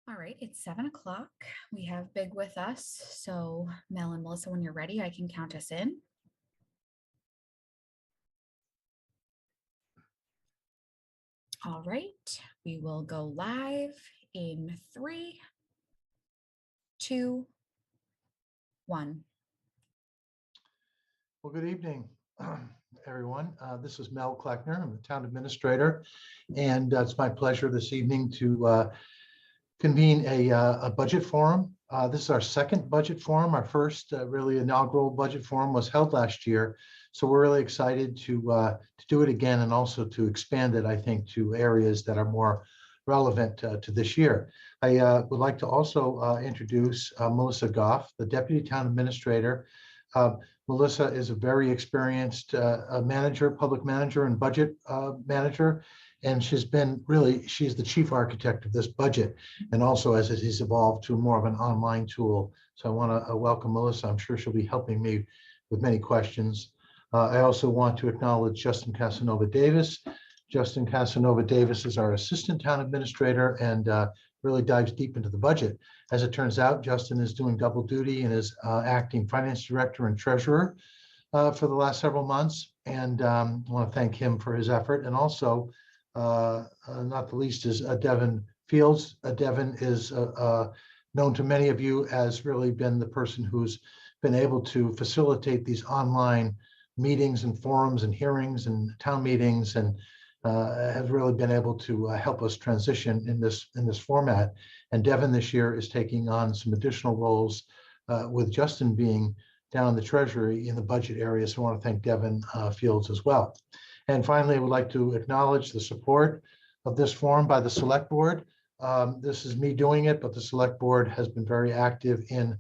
All right, it's 7 o'clock. We have Big with us. So Mel and Melissa, when you're ready, I can count us in. All right, we will go live in 3, 2, 1. Well, good evening, everyone. This is Mel Kleckner. I'm the town administrator, and it's my pleasure this evening to convene a budget forum. This is our second budget forum. Our first really inaugural budget forum was held last year. So we're really excited to do it again and also to expand it, I think, to areas that are more relevant to this year. I would like to also introduce Melissa Goff, the Deputy Town Administrator. Melissa is a very experienced manager, public manager and budget manager. And she's the chief architect of this budget, and also as it has evolved to more of an online tool. So I want to welcome Melissa. I'm sure she'll be helping me with many questions. I also want to acknowledge Justin Casanova Davis. Justin Casanova Davis is our assistant town administrator and really dives deep into the budget. As it turns out, Justin is doing double duty and is acting finance director and treasurer for the last several months. And I want to thank him for his effort. And also, not the least is Devin Fields. Devin is known to many of you as really been the person who's been able to facilitate these online meetings and forums and hearings and town meetings, and has really been able to help us transition in this format. And Devin this year is taking on some additional roles with Justin being down in the Treasury in the budget area. So I want to thank Devin Fields as well. And finally, I would like to acknowledge the support of this forum by the Select Board. This is me doing it, but the Select Board has been very active in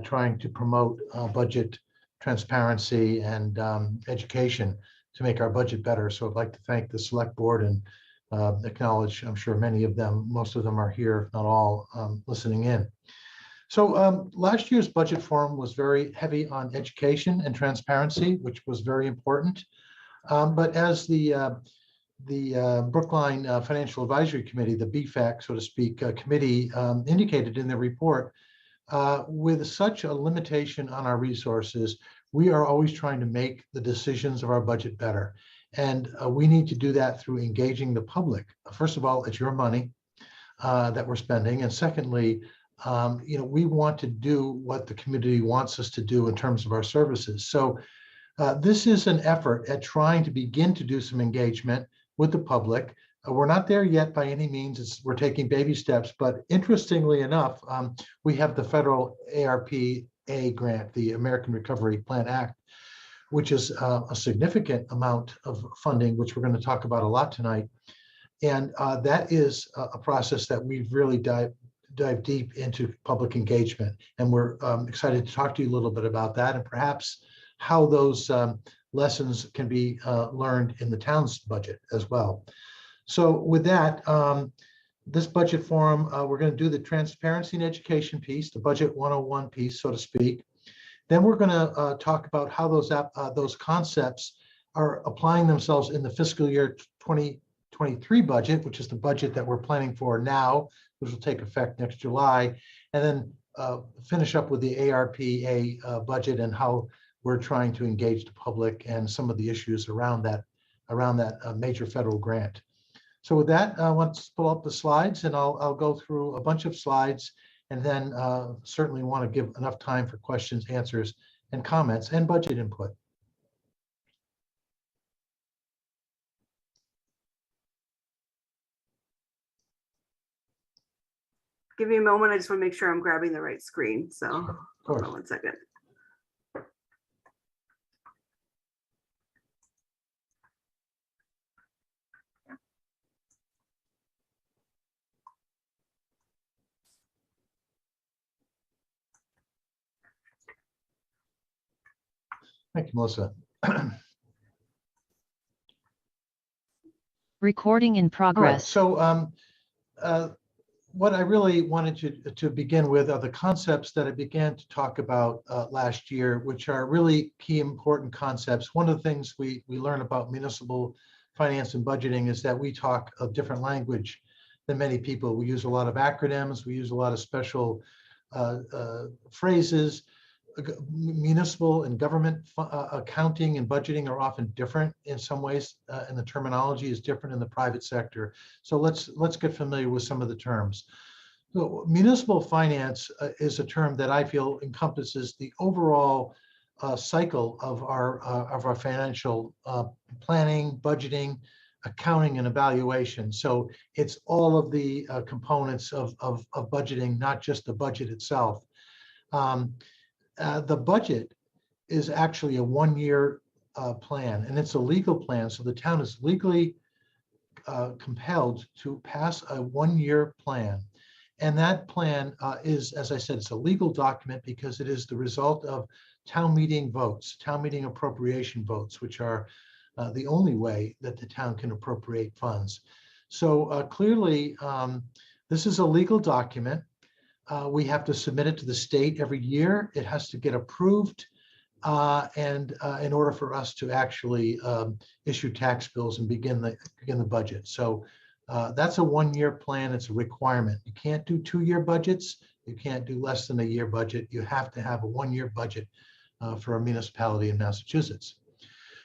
trying to promote budget transparency and education to make our budget better. So I'd like to thank the Select Board and acknowledge, I'm sure many of them, most of them are here, if not all, listening in. So last year's budget forum was very heavy on education and transparency, which was very important. But as the Brookline Financial Advisory Committee, the BFAC, so to speak, committee indicated in their report, with such a limitation on our resources, we are always trying to make the decisions of our budget better. And we need to do that through engaging the public. First of all, it's your money that we're spending. And secondly, we want to do what the community wants us to do in terms of our services. So this is an effort at trying to begin to do some engagement with the public. We're not there yet by any means. We're taking baby steps, but interestingly enough, we have the federal ARPA grant, the American Recovery Plan Act, which is a significant amount of funding, which we're going to talk about a lot tonight. And that is a process that we've really dive deep into public engagement. And we're excited to talk to you a little bit about that and perhaps how those lessons can be learned in the town's budget as well. So with that, this budget forum, we're going to do the transparency and education piece, the budget 101 piece, so to speak. Then we're going to talk about how those concepts are applying themselves in the fiscal year 2023 budget, which is the budget that we're planning for now, which will take effect next July, and then finish up with the ARPA budget and how we're trying to engage the public and some of the issues around that major federal grant. So with that, let's pull up the slides, and I'll go through a bunch of slides, and then certainly want to give enough time for questions, answers, and comments, and budget input. Give me a moment. I just want to make sure I'm grabbing the right screen. So hold on 1 second. Thank you, Melissa. Recording in progress. Right, so what I really wanted to begin with are the concepts that I began to talk about last year, which are really key important concepts. One of the things we learn about municipal finance and budgeting is that we talk a different language than many people. We use a lot of acronyms. We use a lot of special phrases. Municipal and government accounting and budgeting are often different in some ways, and the terminology is different in the private sector. So let's get familiar with some of the terms. So municipal finance is a term that I feel encompasses the overall cycle of our financial planning, budgeting, accounting, and evaluation. So it's all of the components of budgeting, not just the budget itself. The budget is actually a one-year plan, and it's a legal plan. So the town is legally compelled to pass a one-year plan. And that plan is, as I said, it's a legal document because it is the result of town meeting votes, town meeting appropriation votes, which are the only way that the town can appropriate funds. So clearly, this is a legal document. We have to submit it to the state every year. It has to get approved and in order for us to actually issue tax bills and begin the budget. So that's a one-year plan. It's a requirement. You can't do two-year budgets. You can't do less than a year budget. You have to have a one-year budget for a municipality in Massachusetts.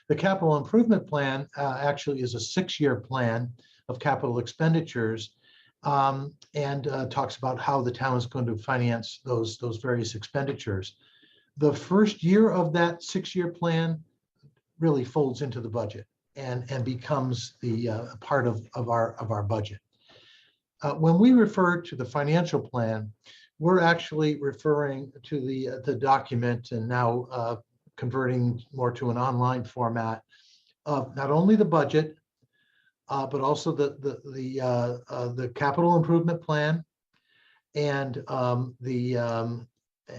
The capital improvement plan actually is a 6-year plan of capital expenditures. And talks about how the town is going to finance those various expenditures. The first year of that 6-year plan really folds into the budget and becomes the part of our budget. When we refer to the financial plan, we're actually referring to the document and now converting more to an online format of not only the budget, but also the capital improvement plan and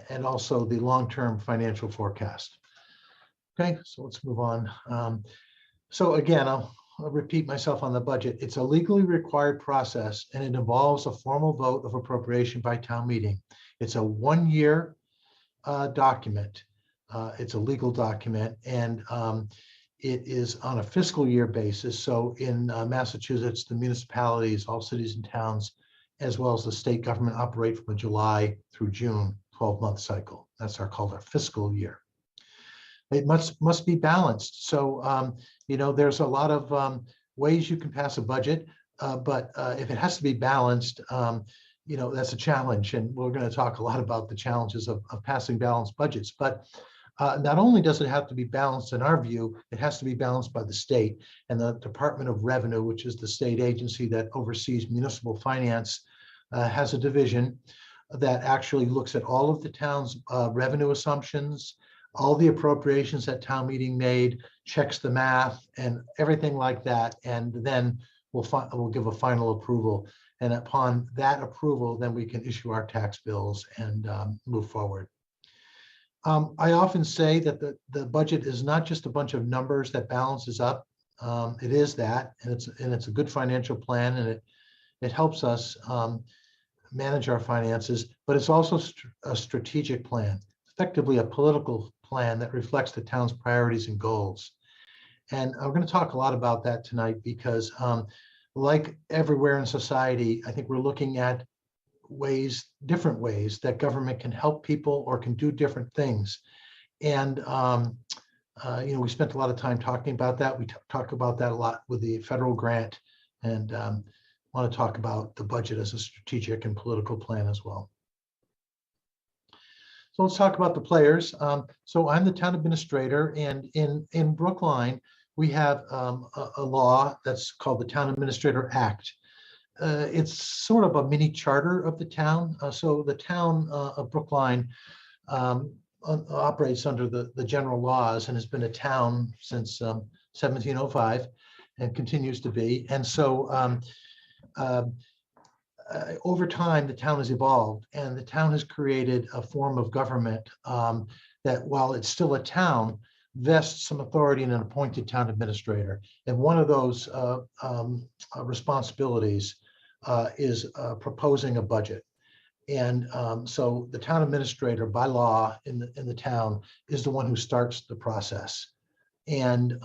and also the long-term financial forecast. Okay, so let's move on. So again, I'll repeat myself on the budget. It's a legally required process, and it involves a formal vote of appropriation by town meeting. It's a one-year document. It's a legal document, and it is on a fiscal year basis. So in Massachusetts, the municipalities, all cities and towns, as well as the state government operate from a July through June 12-month cycle. That's called our fiscal year. It must be balanced. So, there's a lot of ways you can pass a budget, but if it has to be balanced, that's a challenge. And we're going to talk a lot about the challenges of passing balanced budgets. But not only does it have to be balanced in our view, it has to be balanced by the state, and the Department of Revenue, which is the state agency that oversees municipal finance, has a division that actually looks at all of the town's revenue assumptions, all the appropriations that town meeting made, checks the math and everything like that, and then we'll give a final approval. And upon that approval, then we can issue our tax bills and move forward. I often say that the budget is not just a bunch of numbers that balances up. It is that, and it's a good financial plan, and it helps us manage our finances. But it's also a strategic plan, effectively a political plan that reflects the town's priorities and goals. And we're going to talk a lot about that tonight because, like everywhere in society, I think we're looking at different ways that government can help people or can do different things. And, we spent a lot of time talking about that. We talk about that a lot with the federal grant, and want to talk about the budget as a strategic and political plan as well. So let's talk about the players. So I'm the town administrator, and in Brookline, we have a law that's called the Town Administrator Act. It's sort of a mini charter of the town. So the town of Brookline operates under the general laws and has been a town since 1705 and continues to be. And so over time, the town has evolved, and the town has created a form of government that, while it's still a town, vests some authority in an appointed town administrator. And one of those responsibilities is proposing a budget. And so the town administrator, by law in the town, is the one who starts the process. And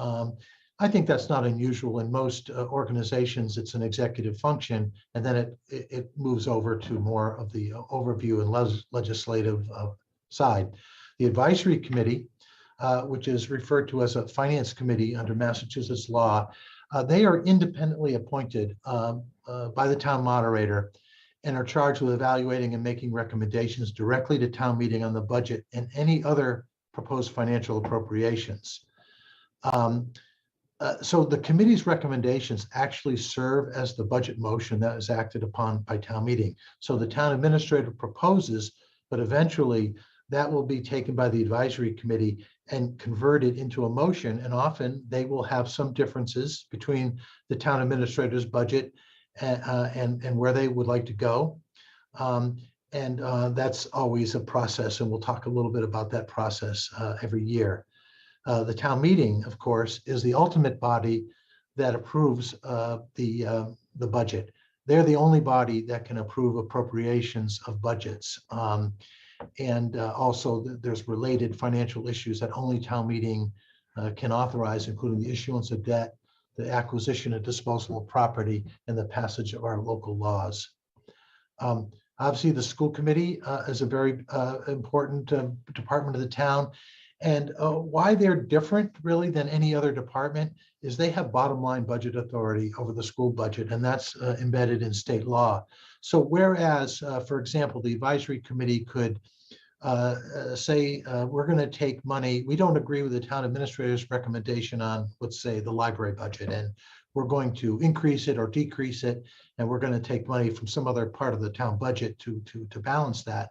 I think that's not unusual. In most organizations, it's an executive function, and then it moves over to more of the overview and legislative side. The advisory committee, which is referred to as a finance committee under Massachusetts law, they are independently appointed by the town moderator and are charged with evaluating and making recommendations directly to town meeting on the budget and any other proposed financial appropriations. So the committee's recommendations actually serve as the budget motion that is acted upon by town meeting. So the town administrator proposes, but eventually that will be taken by the advisory committee and converted into a motion. And often they will have some differences between the town administrator's budget and where they would like to go. That's always a process, and we'll talk a little bit about that process every year. The town meeting, of course, is the ultimate body that approves the budget. They're the only body that can approve appropriations of budgets. Also, there's related financial issues that only town meeting can authorize, including the issuance of debt, the acquisition and disposal of property, and the passage of our local laws. Obviously, the school committee is a very important department of the town. And why they're different really than any other department is they have bottom line budget authority over the school budget, and that's embedded in state law. So whereas, for example, the advisory committee could say, we're going to take money, we don't agree with the town administrator's recommendation on, let's say, the library budget, and we're going to increase it or decrease it, and we're going to take money from some other part of the town budget to balance that.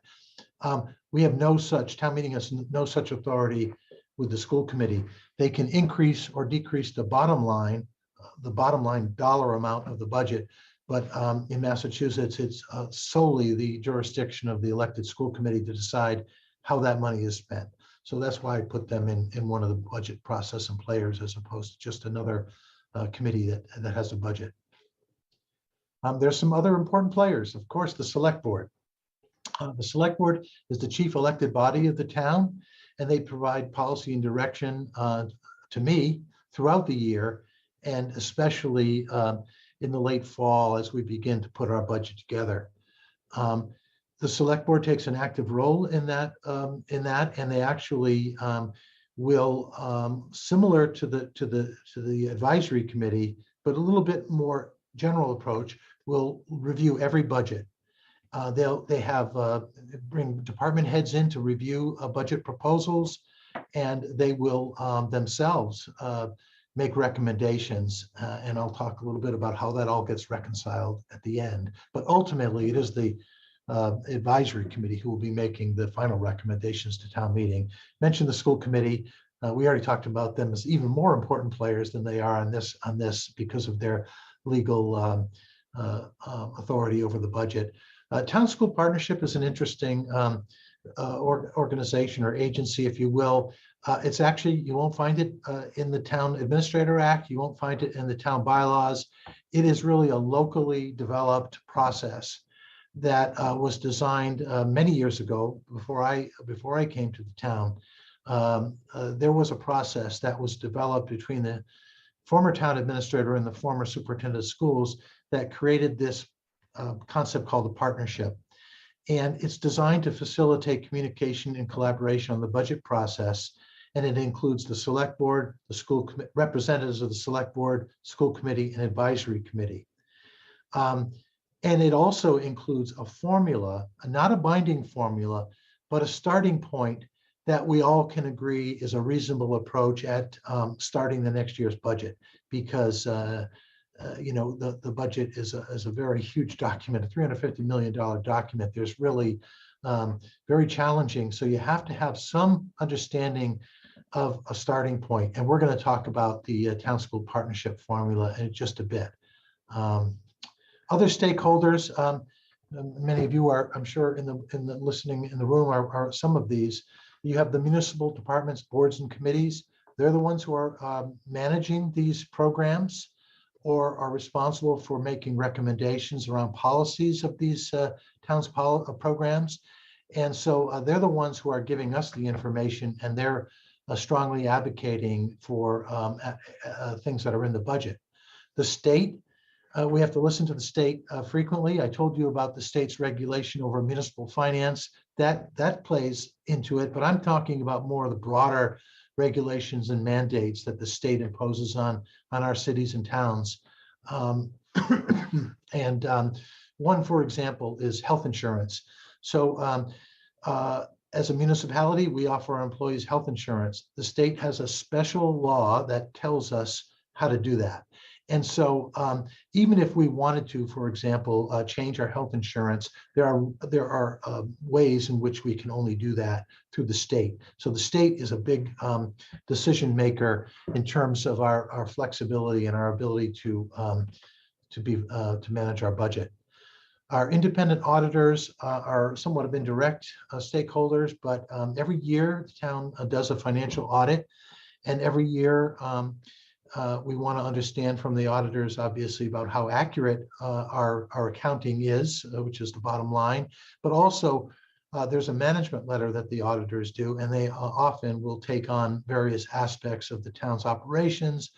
We have no such, town meeting has no such authority with the school committee. They can increase or decrease the bottom line dollar amount of the budget. But in Massachusetts, it's solely the jurisdiction of the elected school committee to decide how that money is spent. So that's why I put them in one of the budget process and players as opposed to just another committee that has a budget. There's some other important players. Of course, the select board. The select board is the chief elected body of the town, and they provide policy and direction to me throughout the year, and especially in the late fall as we begin to put our budget together. The select board takes an active role in that, and they actually will, similar to the advisory committee, but a little bit more general approach, will review every budget. They bring department heads in to review budget proposals, and they will themselves make recommendations. And I'll talk a little bit about how that all gets reconciled at the end. But ultimately, it is the advisory committee who will be making the final recommendations to town meeting. Mentioned the school committee. We already talked about them as even more important players than they are on this because of their legal authority over the budget. Town School Partnership is an interesting organization or agency, if you will. It's actually, you won't find it in the Town Administrator Act. You won't find it in the town bylaws. It is really a locally developed process that was designed many years ago before I came to the town. There was a process that was developed between the former town administrator and the former superintendent of schools that created this concept called the partnership. And it's designed to facilitate communication and collaboration on the budget process. And it includes the select board, the school representatives of the select board, school committee, and advisory committee. And it also includes a formula, not a binding formula, but a starting point that we all can agree is a reasonable approach at starting the next year's budget, because the budget is a very huge document, a $350 million document. There's really very challenging. So you have to have some understanding of a starting point. And we're going to talk about the Town School Partnership formula in just a bit. Other stakeholders, many of you are, I'm sure, in the listening in the room are some of these. You have the municipal departments, boards, and committees. They're the ones who are managing these programs or are responsible for making recommendations around policies of these towns' programs. And so they're the ones who are giving us the information, and they're strongly advocating for things that are in the budget. The state, we have to listen to the state frequently. I told you about the state's regulation over municipal finance. That plays into it, but I'm talking about more of the broader regulations and mandates that the state imposes on our cities and towns. One, for example, is health insurance. So as a municipality, we offer our employees health insurance. The state has a special law that tells us how to do that. And so even if we wanted to, for example, change our health insurance, there are ways in which we can only do that through the state. So the state is a big decision maker in terms of our flexibility and our ability to manage our budget. Our independent auditors are somewhat of indirect stakeholders, but every year the town does a financial audit, and every year we want to understand from the auditors, obviously, about how accurate our accounting is, which is the bottom line, but also there's a management letter that the auditors do, and they often will take on various aspects of the town's operations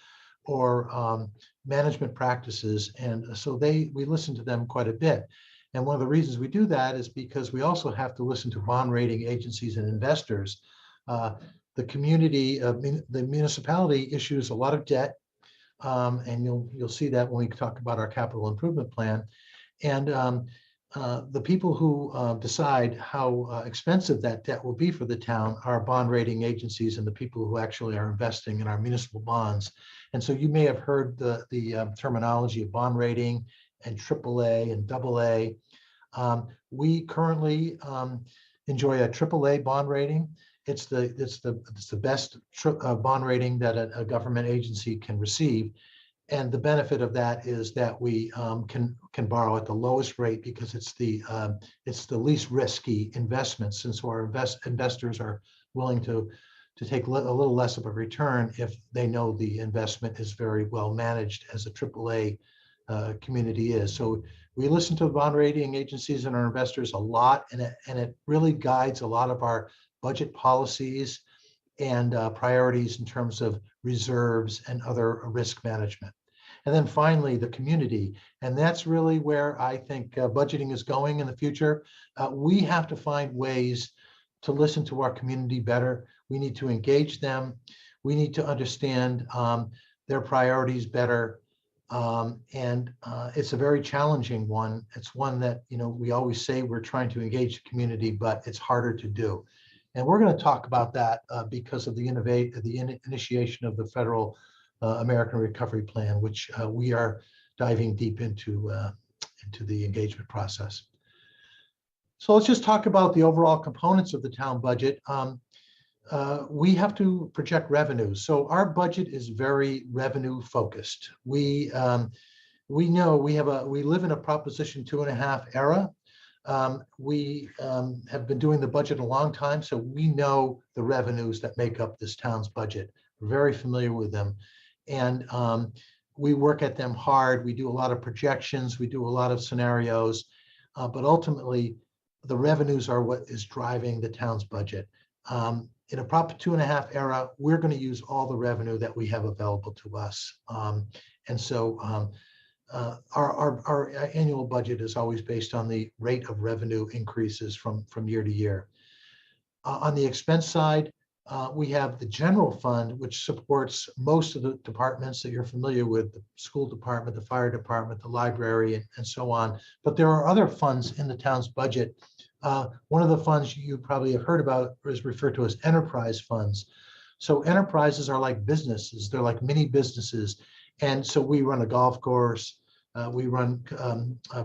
or management practices. And so we listen to them quite a bit. And one of the reasons we do that is because we also have to listen to bond rating agencies and investors. The community, the municipality issues a lot of debt, and you'll see that when we talk about our capital improvement plan. And the people who decide how expensive that debt will be for the town are bond rating agencies and the people who actually are investing in our municipal bonds. And so you may have heard the terminology of bond rating and AAA and AA. We currently enjoy a AAA bond rating. It's the best bond rating that a government agency can receive. And the benefit of that is that we can borrow at the lowest rate because it's the least risky investment, since our investors are willing to take a little less of a return if they know the investment is very well managed, as a AAA community is. So we listen to the bond rating agencies and our investors a lot, and it really guides a lot of our budget policies and priorities in terms of reserves and other risk management. And then finally, the community. And that's really where I think budgeting is going in the future. We have to find ways to listen to our community better. We need to engage them. We need to understand their priorities better. And it's a very challenging one. It's one that, we always say we're trying to engage the community, but it's harder to do. And we're going to talk about that because of the initiation of the federal American Recovery Plan, which we are diving deep into the engagement process. So let's just talk about the overall components of the town budget. We have to project revenues. So our budget is very revenue focused. We know we live in a Proposition 2.5 era. We have been doing the budget a long time, so we know the revenues that make up this town's budget. We're very familiar with them. And we work at them hard. We do a lot of projections. We do a lot of scenarios. But ultimately, the revenues are what is driving the town's budget. In a Prop 2.5 era, we're going to use all the revenue that we have available to us. And so our annual budget is always based on the rate of revenue increases from year to year. On the expense side, we have the general fund, which supports most of the departments that you're familiar with: the school department, the fire department, the library, and so on. But there are other funds in the town's budget. One of the funds you probably have heard about is referred to as enterprise funds. So enterprises are like businesses. They're like mini businesses. And so we run a golf course, we run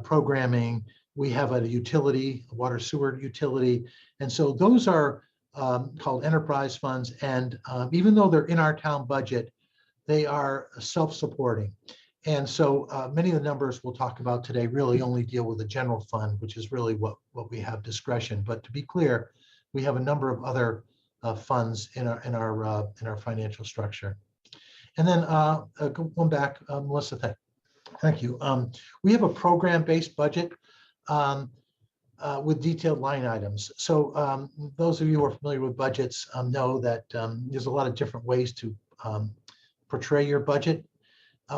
programming, we have a utility, a water sewer utility. And so those are called enterprise funds. And even though they're in our town budget, they are self-supporting. And so many of the numbers we'll talk about today really only deal with the general fund, which is really what we have discretion. But to be clear, we have a number of other funds in our financial structure. And then going back, Melissa, thank you. We have a program-based budget. with detailed line items. So those of you who are familiar with budgets know that there's a lot of different ways to portray your budget.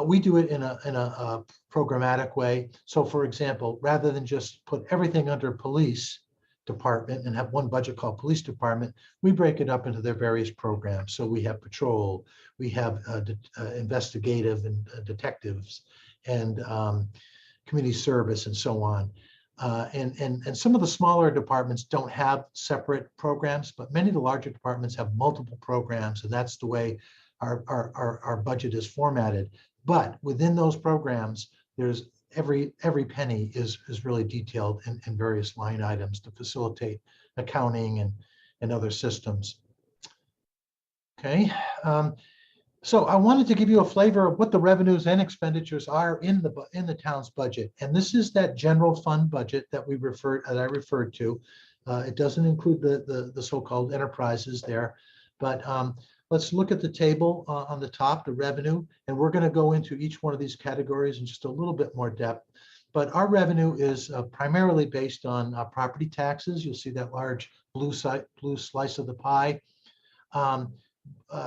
We do it in a programmatic way. So for example, rather than just put everything under police department and have one budget called police department, we break it up into their various programs. So we have patrol, we have investigative and detectives, and community service, and so on. And some of the smaller departments don't have separate programs, but many of the larger departments have multiple programs, and that's the way our budget is formatted. But within those programs, there's every penny is really detailed in various line items to facilitate accounting and other systems. Okay. So I wanted to give you a flavor of what the revenues and expenditures are in the town's budget. And this is that general fund budget that I referred to. It doesn't include the so-called enterprises there, but let's look at the table on the top, the revenue, and we're going to go into each one of these categories in just a little bit more depth. But our revenue is primarily based on property taxes. You'll see that large blue slice of the pie.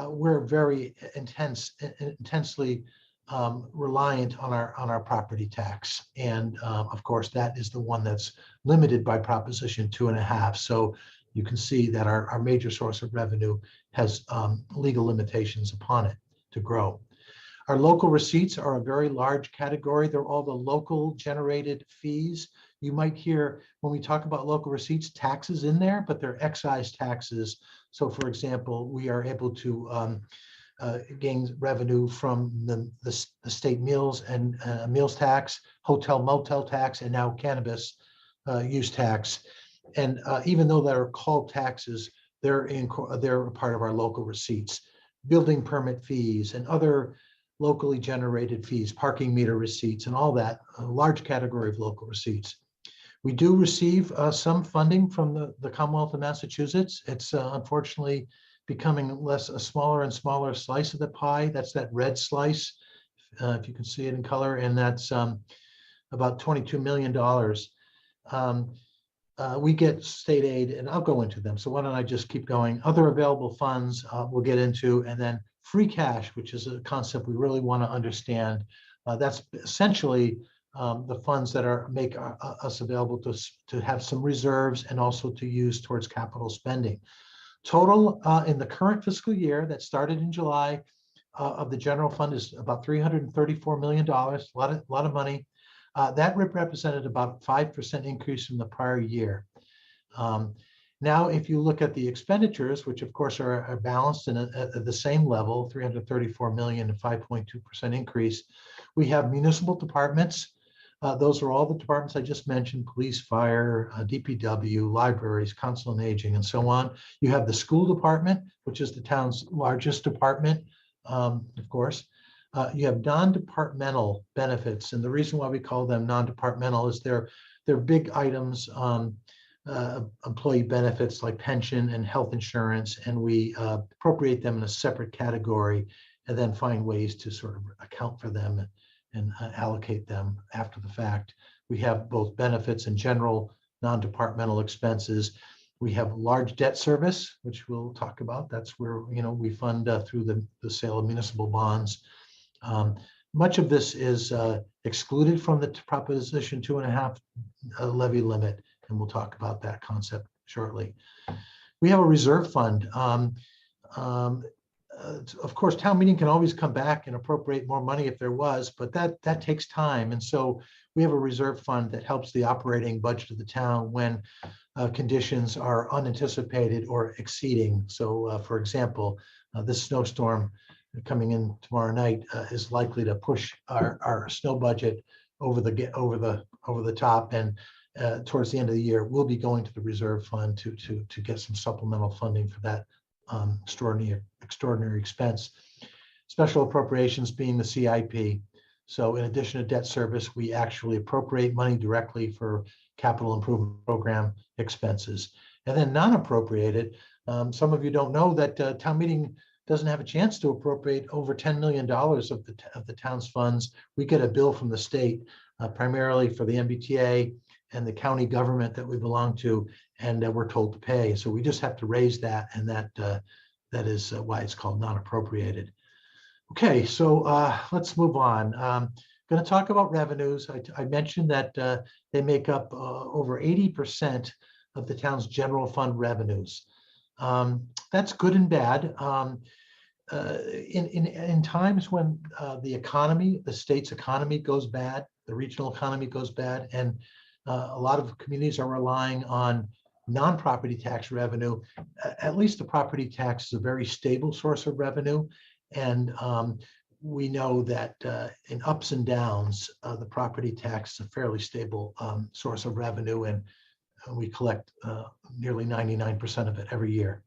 We're very intensely reliant on our property tax, and of course that is the one that's limited by Proposition 2.5. So you can see that our major source of revenue has legal limitations upon it to grow. Our local receipts are a very large category. They're all the local generated fees. You might hear when we talk about local receipts, taxes in there, but they're excise taxes. So for example, we are able to gain revenue from the state meals and meals tax, hotel motel tax, and now cannabis use tax. And even though they're called taxes, they're a part of our local receipts. Building permit fees and other locally generated fees, parking meter receipts, and all that, a large category of local receipts. We do receive some funding from the Commonwealth of Massachusetts. It's unfortunately becoming a smaller and smaller slice of the pie. That's that red slice, if you can see it in color, and that's about $22 million. We get state aid, and I'll go into them. So why don't I just keep going? Other available funds we'll get into, and then free cash, which is a concept we really want to understand. That's essentially the funds that make us available to have some reserves and also to use towards capital spending. Total in the current fiscal year that started in July of the general fund is about $334 million, a lot of money. That represented about 5% increase from the prior year. Now, if you look at the expenditures, which of course are balanced at the same level, 334 million and 5.2% increase, we have municipal departments. Those are all the departments I just mentioned: police, fire, DPW, libraries, council on aging, and so on. You have the school department, which is the town's largest department, of course. You have non-departmental benefits, and the reason why we call them non-departmental is they're big items, employee benefits like pension and health insurance, and we appropriate them in a separate category and then find ways to sort of account for them and allocate them after the fact. We have both benefits and general non-departmental expenses. We have large debt service, which we'll talk about. That's where we fund through the sale of municipal bonds. Much of this is excluded from the Proposition 2.5 levy limit, and we'll talk about that concept shortly. We have a reserve fund. Of course, town meeting can always come back and appropriate more money if there was, but that takes time. And so we have a reserve fund that helps the operating budget of the town when conditions are unanticipated or exceeding. So for example, this snowstorm coming in tomorrow night is likely to push our snow budget over the top, and towards the end of the year, we'll be going to the reserve fund to get some supplemental funding for that extraordinary expense. Special appropriations being the CIP. So in addition to debt service, we actually appropriate money directly for capital improvement program expenses. And then non-appropriated, some of you don't know that town meeting doesn't have a chance to appropriate over $10 million of the town's funds. We get a bill from the state, primarily for the Mbta and the county government that we belong to, and we're told to pay. So we just have to raise that, and that is why it's called non-appropriated. Okay, so let's move on. Going to talk about revenues. I mentioned that they make up over 80% of the town's general fund revenues. That's good and bad. In times when the economy, the state's economy goes bad, the regional economy goes bad, and a lot of communities are relying on non-property tax revenue. At least the property tax is a very stable source of revenue. And we know that in ups and downs, the property tax is a fairly stable source of revenue, and we collect nearly 99% of it every year.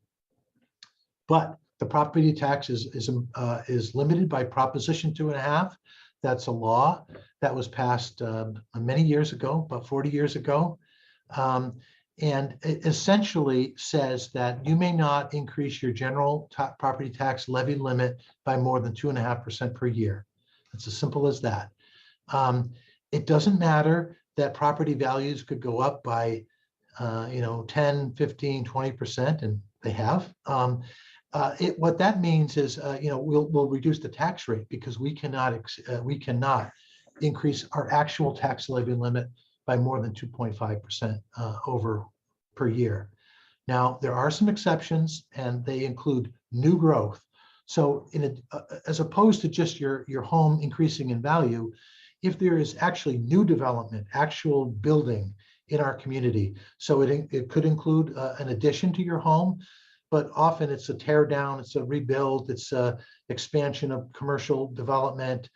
But the property tax is limited by Proposition 2.5. That's a law that was passed many years ago, about 40 years ago. And it essentially says that you may not increase your general property tax levy limit by more than 2.5% per year. It's as simple as that. It doesn't matter that property values could go up by 10, 15, 20%, and they have. What that means is, we'll reduce the tax rate because we cannot increase our actual tax levy limit by more than 2.5% over per year. Now, there are some exceptions, and they include new growth. So as opposed to just your home increasing in value, if there is actually new development, actual building in our community, so it could include an addition to your home, but often it's a tear down, it's a rebuild, it's a expansion of commercial development.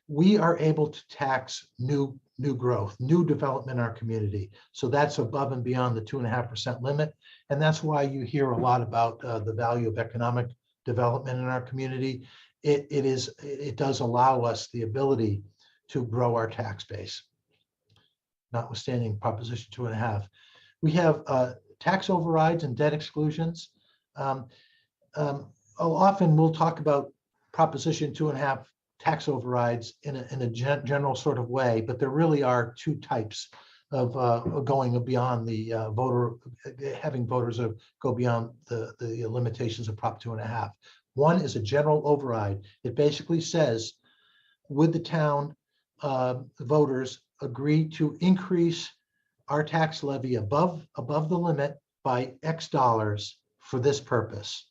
We are able to tax new growth, new development in our community. So that's above and beyond the 2.5% limit. And that's why you hear a lot about the value of economic development in our community. It does allow us the ability to grow our tax base, notwithstanding Proposition 2.5. We have tax overrides and debt exclusions. Often we'll talk about Proposition 2.5 tax overrides in a general sort of way, but there really are two types of going beyond the having voters go beyond the limitations of Prop 2.5. One is a general override. It basically says, would the town voters agree to increase our tax levy above the limit by X dollars for this purpose?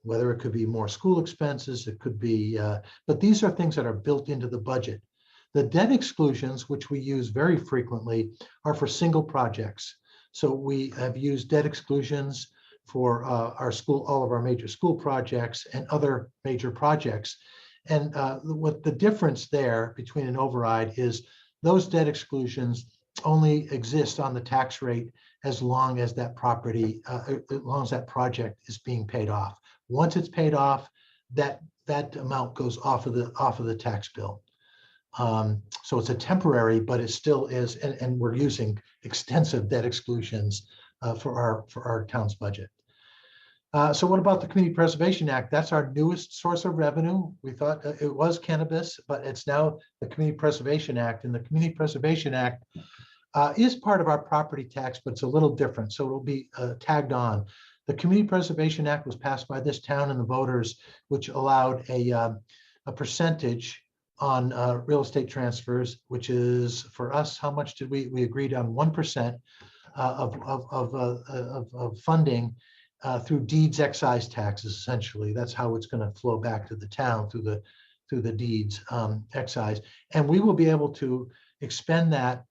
Whether it could be more school expenses, it could be, but these are things that are built into the budget. The debt exclusions, which we use very frequently, are for single projects. So we have used debt exclusions for all of our major school projects and other major projects. And what the difference there between an override is those debt exclusions only exist on the tax rate as long as that property, as long as that project is being paid off. Once it's paid off, that amount goes off of the tax bill. So it's a temporary, but it still is, and we're using extensive debt exclusions for our town's budget. So what about the Community Preservation Act? That's our newest source of revenue. We thought it was cannabis, but it's now the Community Preservation Act. And the Community Preservation Act is part of our property tax, but it's a little different. So it'll be tagged on. The Community Preservation Act was passed by this town and the voters, which allowed a percentage on real estate transfers, which is for us, how much did we agreed on 1% of funding through deeds excise taxes, essentially. That's how it's going to flow back to the town through the deeds excise. And we will be able to expend that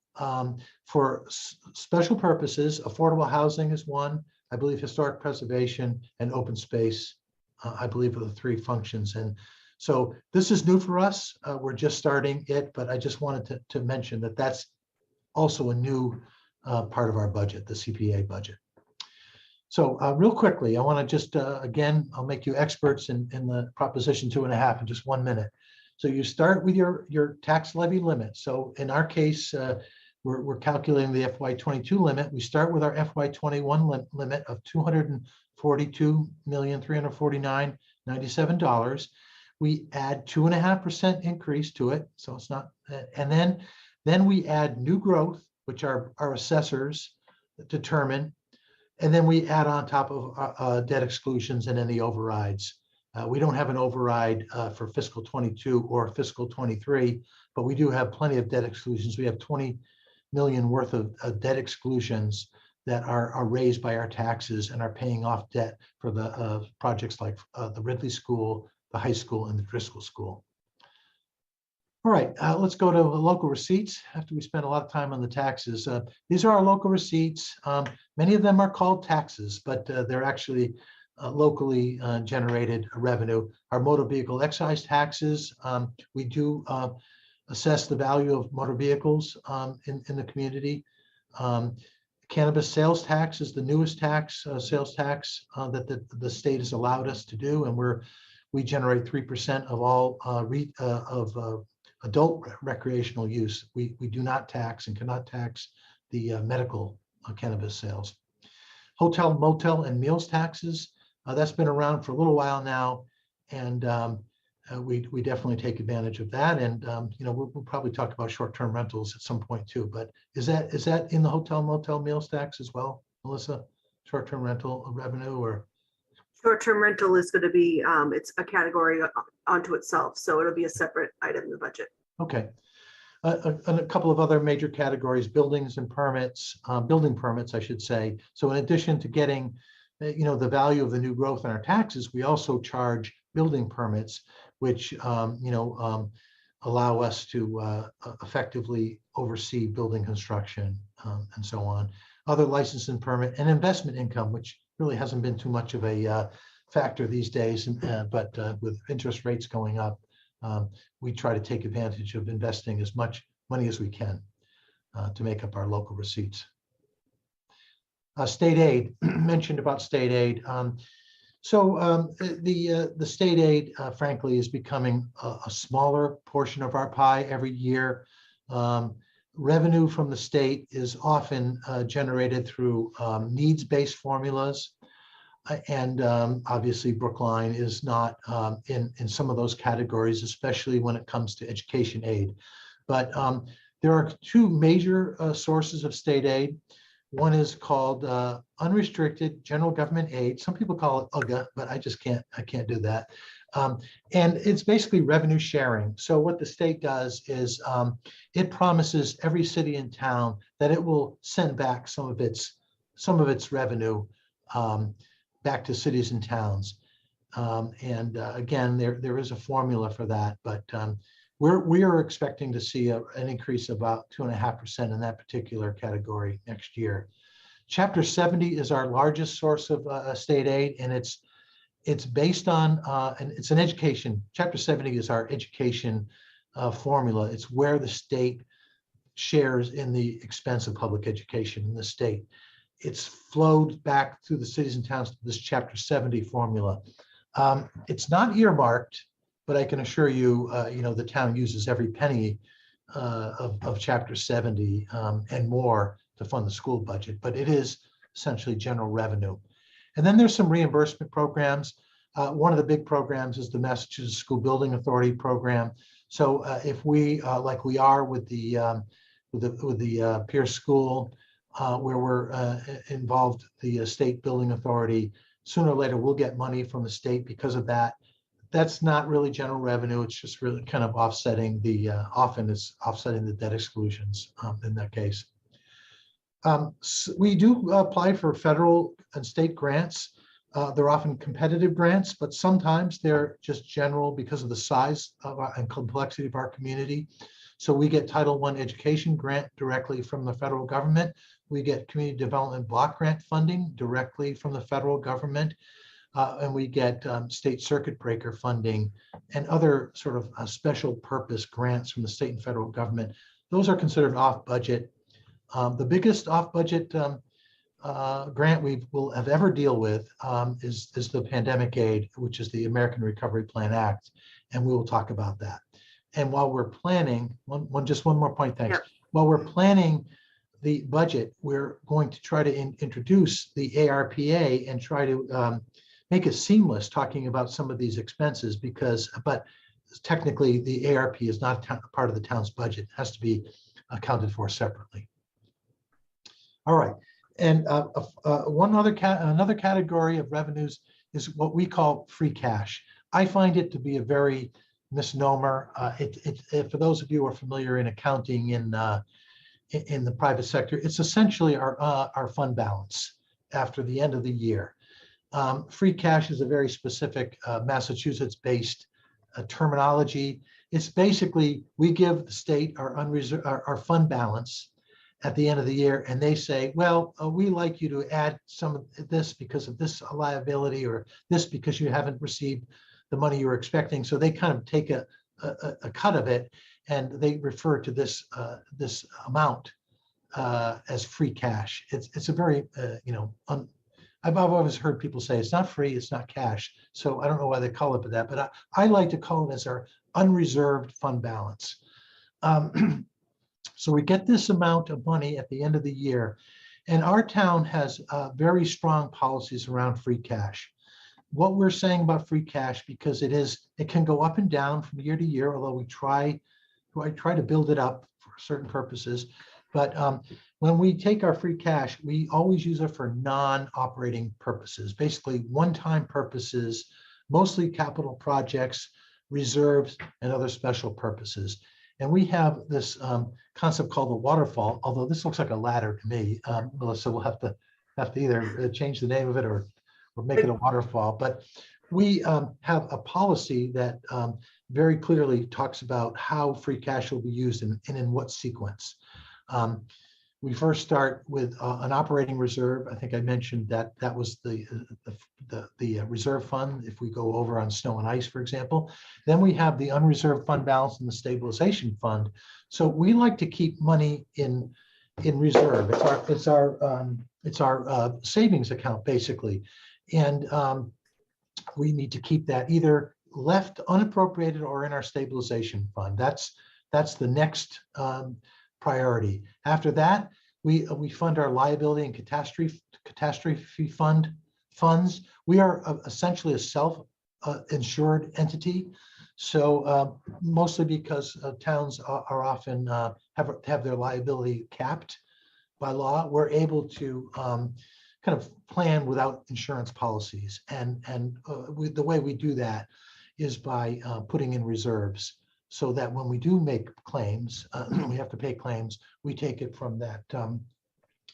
for special purposes. Affordable housing is one. I believe historic preservation and open space, I believe, are the three functions. And so this is new for us. We're just starting it, but I just wanted to mention that that's also a new part of our budget, the CPA budget. So real quickly, I want to just, again, I'll make you experts in the Proposition 2.5 in just 1 minute. So you start with your tax levy limit. So in our case, we're calculating the FY22 limit. We start with our FY21 limit of $242,349,97. We add 2.5% increase to it. So it's not, and then we add new growth which our assessors determine. And then we add on top of debt exclusions and any overrides. We don't have an override for fiscal 22 or fiscal 23, but we do have plenty of debt exclusions. We have 20 million worth of debt exclusions that are raised by our taxes and are paying off debt for the projects like the Ridley School, the high school, and the Driscoll School. All right, let's go to local receipts after we spend a lot of time on the taxes. These are our local receipts. Many of them are called taxes, but they're actually locally generated revenue. Our motor vehicle excise taxes, we do assess the value of motor vehicles in the community. Cannabis sales tax is the newest tax, sales tax that the state has allowed us to do, and we generate 3% of all adult recreational use. We do not tax and cannot tax the medical cannabis sales. Hotel, motel, and meals taxes, that's been around for a little while now, and we definitely take advantage of that. And we'll probably talk about short-term rentals at some point too. But is that in the hotel, motel, meals tax as well, Melissa? Short-term rental revenue or? Short-term rental is going to be, it's a category onto itself, so it'll be a separate item in the budget. Okay. And a couple of other major categories, buildings and permits, building permits, I should say. So in addition to getting, the value of the new growth in our taxes, we also charge building permits, which, allow us to effectively oversee building construction and so on. Other license and permit and investment income, which really hasn't been too much of a factor these days, but with interest rates going up, we try to take advantage of investing as much money as we can to make up our local receipts. State aid, mentioned about state aid. So the state aid, frankly, is becoming a smaller portion of our pie every year. Revenue from the state is often generated through needs-based formulas. And obviously, Brookline is not in some of those categories, especially when it comes to education aid. But there are two major sources of state aid. One is called unrestricted general government aid. Some people call it UGA, but I can't do that. And it's basically revenue sharing. So what the state does is it promises every city and town that it will send back some of its revenue back to cities and towns. Again, there is a formula for that, but we are expecting to see an increase of about 2.5% in that particular category next year. Chapter 70 is our largest source of state aid, and it's based on, and it's an education. Chapter 70 is our education formula. It's where the state shares in the expense of public education in the state. It's flowed back through the cities and towns to this Chapter 70 formula. It's not earmarked, but I can assure you, the town uses every penny of Chapter 70 and more to fund the school budget, but it is essentially general revenue. And then there's some reimbursement programs. One of the big programs is the Massachusetts School Building Authority program. So if we, like we are with the Pierce School, where we're involved, the State Building Authority, sooner or later we'll get money from the state because of that. That's not really general revenue. It's just really kind of offsetting often it's offsetting the debt exclusions in that case. So we do apply for federal and state grants. They're often competitive grants, but sometimes they're just general because of the size and complexity of our community. So we get Title I education grant directly from the federal government. We get community development block grant funding directly from the federal government. And we get state circuit breaker funding and other sort of special purpose grants from the state and federal government. Those are considered off budget. The biggest off budget grant we will have ever deal with is the pandemic aid, which is the American Recovery Plan Act. And we will talk about that. And while we're planning, just one more point, thanks. Yep. While we're planning the budget, we're going to try to introduce the ARPA and try to make it seamless talking about some of these expenses but technically the ARP is not part of the town's budget. It has to be accounted for separately. All right. And another category of revenues is what we call free cash. I find it to be a very misnomer. For those of you who are familiar in accounting in the private sector, it's essentially our fund balance after the end of the year. Free cash is a very specific Massachusetts-based terminology. It's basically we give the state our fund balance at the end of the year, and they say, well, we like you to add some of this because of this liability, or this because you haven't received the money you were expecting. So they kind of take a cut of it, and they refer to this amount as free cash. It's a very I've always heard people say it's not free, it's not cash. So I don't know why they call it that, but I like to call it as our unreserved fund balance. So we get this amount of money at the end of the year, and our town has very strong policies around free cash. What we're saying about free cash, because it can go up and down from year to year, although we try to build it up for certain purposes. But when we take our free cash, we always use it for non-operating purposes, basically one-time purposes, mostly capital projects, reserves, and other special purposes. And we have this concept called the waterfall, although this looks like a ladder to me, Melissa. We'll have to either change the name of it or make it a waterfall. But we have a policy that very clearly talks about how free cash will be used and in what sequence. We first start with an operating reserve. I think I mentioned that was the reserve fund if we go over on snow and ice, for example. Then we have the unreserved fund balance and the stabilization fund. So we like to keep money in reserve. It's our savings account basically, and we need to keep that either left unappropriated or in our stabilization fund. That's the next priority. After that, we fund our liability and catastrophe funds. We are essentially a self-insured entity. So mostly because towns are often have their liability capped by law, we're able to kind of plan without insurance policies. And the way we do that is by putting in reserves, so that when we do make claims, we have to pay claims, we take it from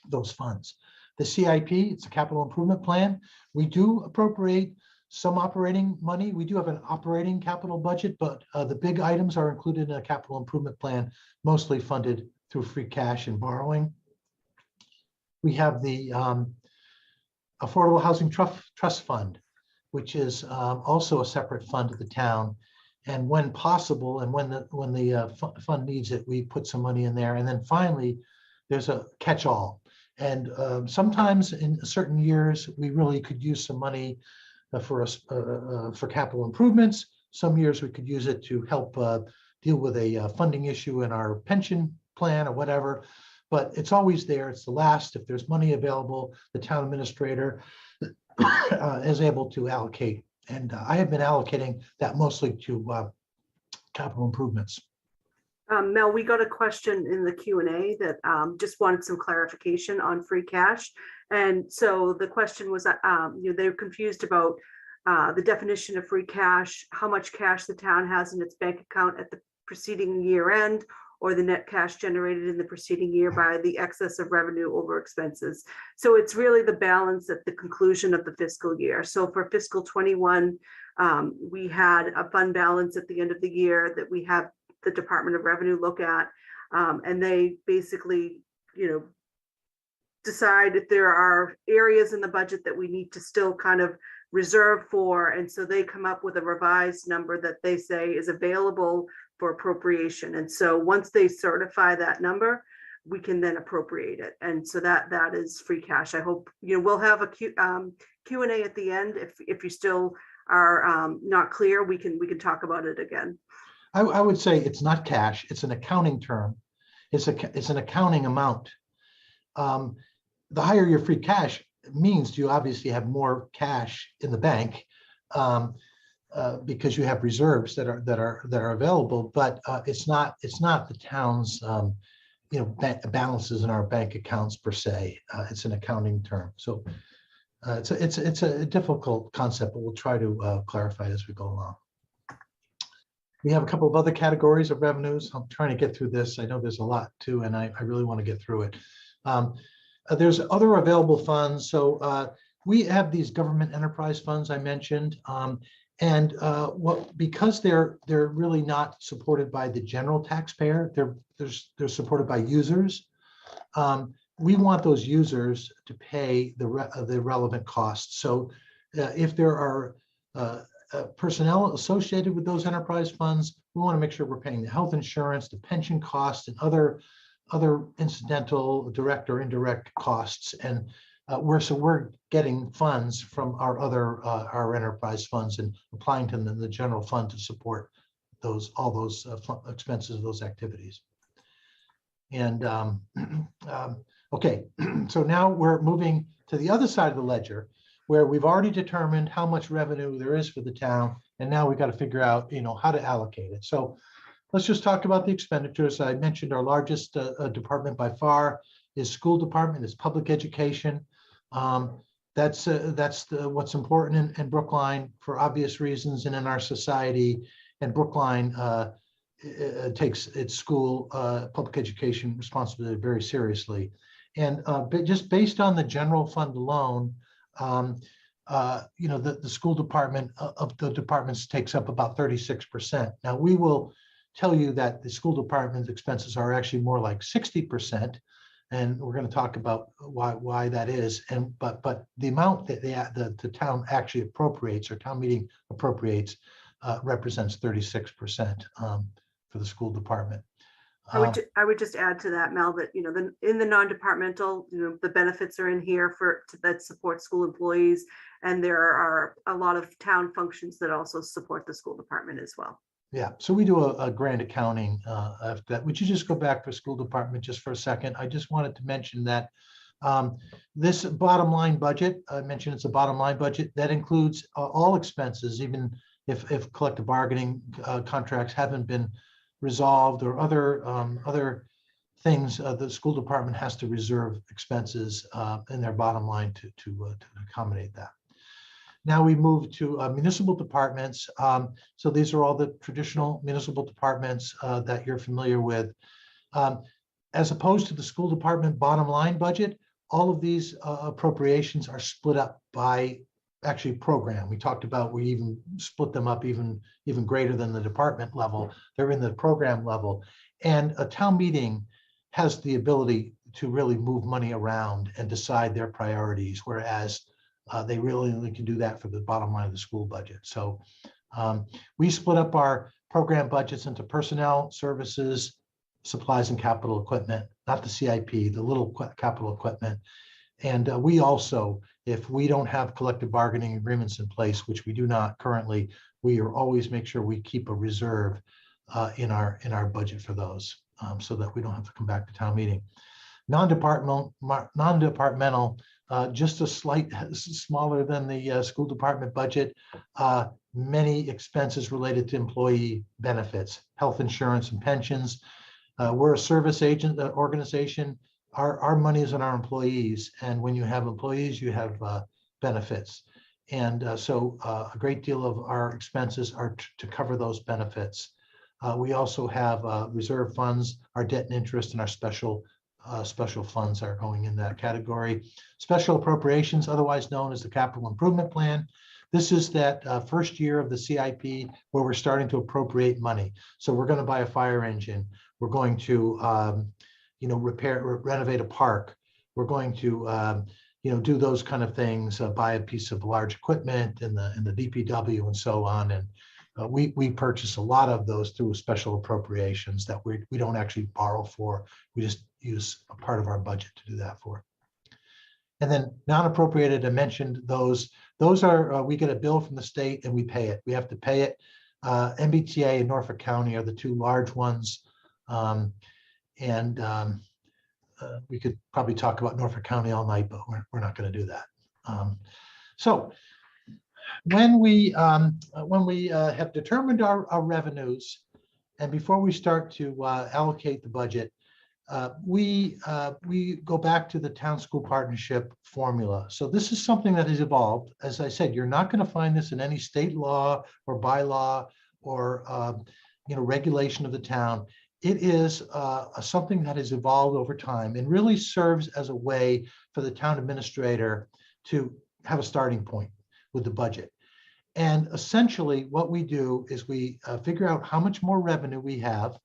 those funds. The CIP, it's a capital improvement plan. We do appropriate some operating money. We do have an operating capital budget, but the big items are included in a capital improvement plan, mostly funded through free cash and borrowing. We have the Affordable Housing Trust Fund, which is also a separate fund of the town. And when possible, and when the fund needs it, we put some money in there. And then finally, there's a catch-all. And sometimes in certain years, we really could use some money for capital improvements. Some years we could use it to help deal with a funding issue in our pension plan or whatever. But it's always there. It's the last. If there's money available, the town administrator is able to allocate. And I have been allocating that mostly to capital improvements. Mel, we got a question in the Q&A that just wanted some clarification on free cash. And so the question was, they're confused about the definition of free cash, how much cash the town has in its bank account at the preceding year end, or the net cash generated in the preceding year by the excess of revenue over expenses. So it's really the balance at the conclusion of the fiscal year. So for fiscal 21, we had a fund balance at the end of the year that we have the Department of Revenue look at, and they basically, decide if there are areas in the budget that we need to still kind of reserve for. And so they come up with a revised number that they say is available for appropriation. And so once they certify that number, we can then appropriate it. And so that is free cash. I hope, we'll have a Q&A at the end. If you still are not clear, we can talk about it again. I would say it's not cash. It's an accounting term. It's an accounting amount. The higher your free cash means you obviously have more cash in the bank because you have reserves that are available. But it's not the town's balances in our bank accounts per se. It's an accounting term. So it's a difficult concept, but we'll try to clarify as we go along. We have a couple of other categories of revenues. I'm trying to get through this. I know there's a lot too, and I really want to get through it. There's other available funds. So we have these government enterprise funds I mentioned, and because they're really not supported by the general taxpayer, they're supported by users. We want those users to pay the relevant costs. So if there are personnel associated with those enterprise funds, we want to make sure we're paying the health insurance, the pension costs, and other incidental direct or indirect costs. And we're getting funds from our enterprise funds and applying to them in the general fund to support all those expenses of those activities. And okay, so now we're moving to the other side of the ledger, where we've already determined how much revenue there is for the town, and now we've got to figure out, how to allocate it. So let's just talk about the expenditures. I mentioned our largest department by far is school department, is public education. That's what's important in Brookline for obvious reasons, and in our society. And Brookline takes its school public education responsibility very seriously. And just based on the general fund alone, the school department of the departments takes up about 36%. Now we will tell you that the school department's expenses are actually more like 60%, and we're going to talk about why that is. And but the amount that the town actually appropriates, or town meeting appropriates, represents 36% for the school department. I would just add to that, Mel, that in the non-departmental, the benefits are in here that support school employees, and there are a lot of town functions that also support the school department as well. Yeah, so we do a grand accounting of that. Would you just go back for school department just for a second? I just wanted to mention that this bottom line budget, I mentioned it's a bottom line budget that includes all expenses, even if collective bargaining contracts haven't been resolved, or other things. The school department has to reserve expenses in their bottom line to accommodate that. Now we move to municipal departments. So these are all the traditional municipal departments that you're familiar with. As opposed to the school department bottom line budget, all of these appropriations are split up by actually program. We talked about, we even split them up even greater than the department level. They're in the program level. And a town meeting has the ability to really move money around and decide their priorities, whereas they really only can do that for the bottom line of the school budget. So we split up our program budgets into personnel, services, supplies, and capital equipment, not the CIP, the little capital equipment. And we also, if we don't have collective bargaining agreements in place, which we do not currently, we are always make sure we keep a reserve in our budget for those, so that we don't have to come back to town meeting. Non-departmental, just a slight smaller than the school department budget. Many expenses related to employee benefits, health insurance, and pensions. We're a service agent organization. Our money is on our employees, and when you have employees, you have benefits. And so a great deal of our expenses are to cover those benefits. We also have reserve funds, our debt and interest, and our special funds are going in that category. Special appropriations, otherwise known as the capital improvement plan. This is that first year of the CIP where we're starting to appropriate money. So we're going to buy a fire engine. We're going to renovate a park. We're going to do those kind of things, buy a piece of large equipment in the DPW and so on. And we purchase a lot of those through special appropriations that we don't actually borrow for. We just use a part of our budget to do that for. And then non-appropriated, I mentioned those. Those are, we get a bill from the state and we pay it. We have to pay it. Mbta and Norfolk County are the two large ones. We could probably talk about Norfolk County all night, but we're not going to do that. So when we have determined our revenues, and before we start to allocate the budget, we go back to the town-school partnership formula. So this is something that has evolved. As I said, you're not going to find this in any state law or bylaw or regulation of the town. It is something that has evolved over time and really serves as a way for the town administrator to have a starting point with the budget. And essentially what we do is we figure out how much more revenue we have.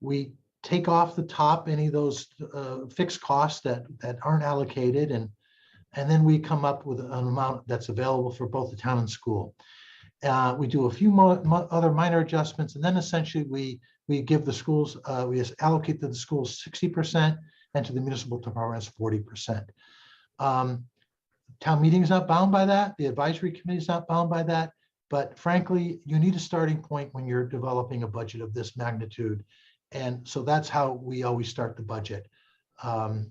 We take off the top any of those fixed costs that aren't allocated, and then we come up with an amount that's available for both the town and school. We do a few more other minor adjustments, and then essentially we give the schools, we just allocate to the schools 60% and to the municipal departments 40%. Town meeting is not bound by that. The advisory committee is not bound by that. But frankly, you need a starting point when you're developing a budget of this magnitude. And so that's how we always start the budget. And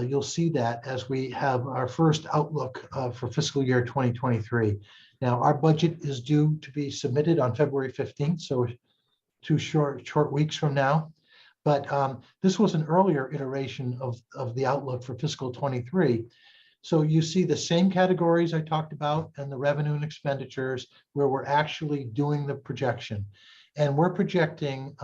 you'll see that as we have our first outlook for fiscal year 2023. Now, our budget is due to be submitted on February 15th, so 2 short weeks from now. But this was an earlier iteration of the outlook for fiscal 23. So you see the same categories I talked about and the revenue and expenditures where we're actually doing the projection. And we're projecting,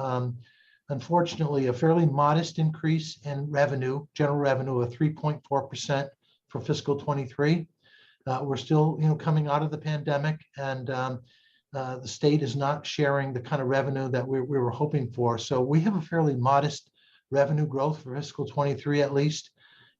unfortunately, a fairly modest increase in revenue, general revenue of 3.4% for fiscal 23. We're still, coming out of the pandemic, and the state is not sharing the kind of revenue that we were hoping for. So we have a fairly modest revenue growth for fiscal 23 at least.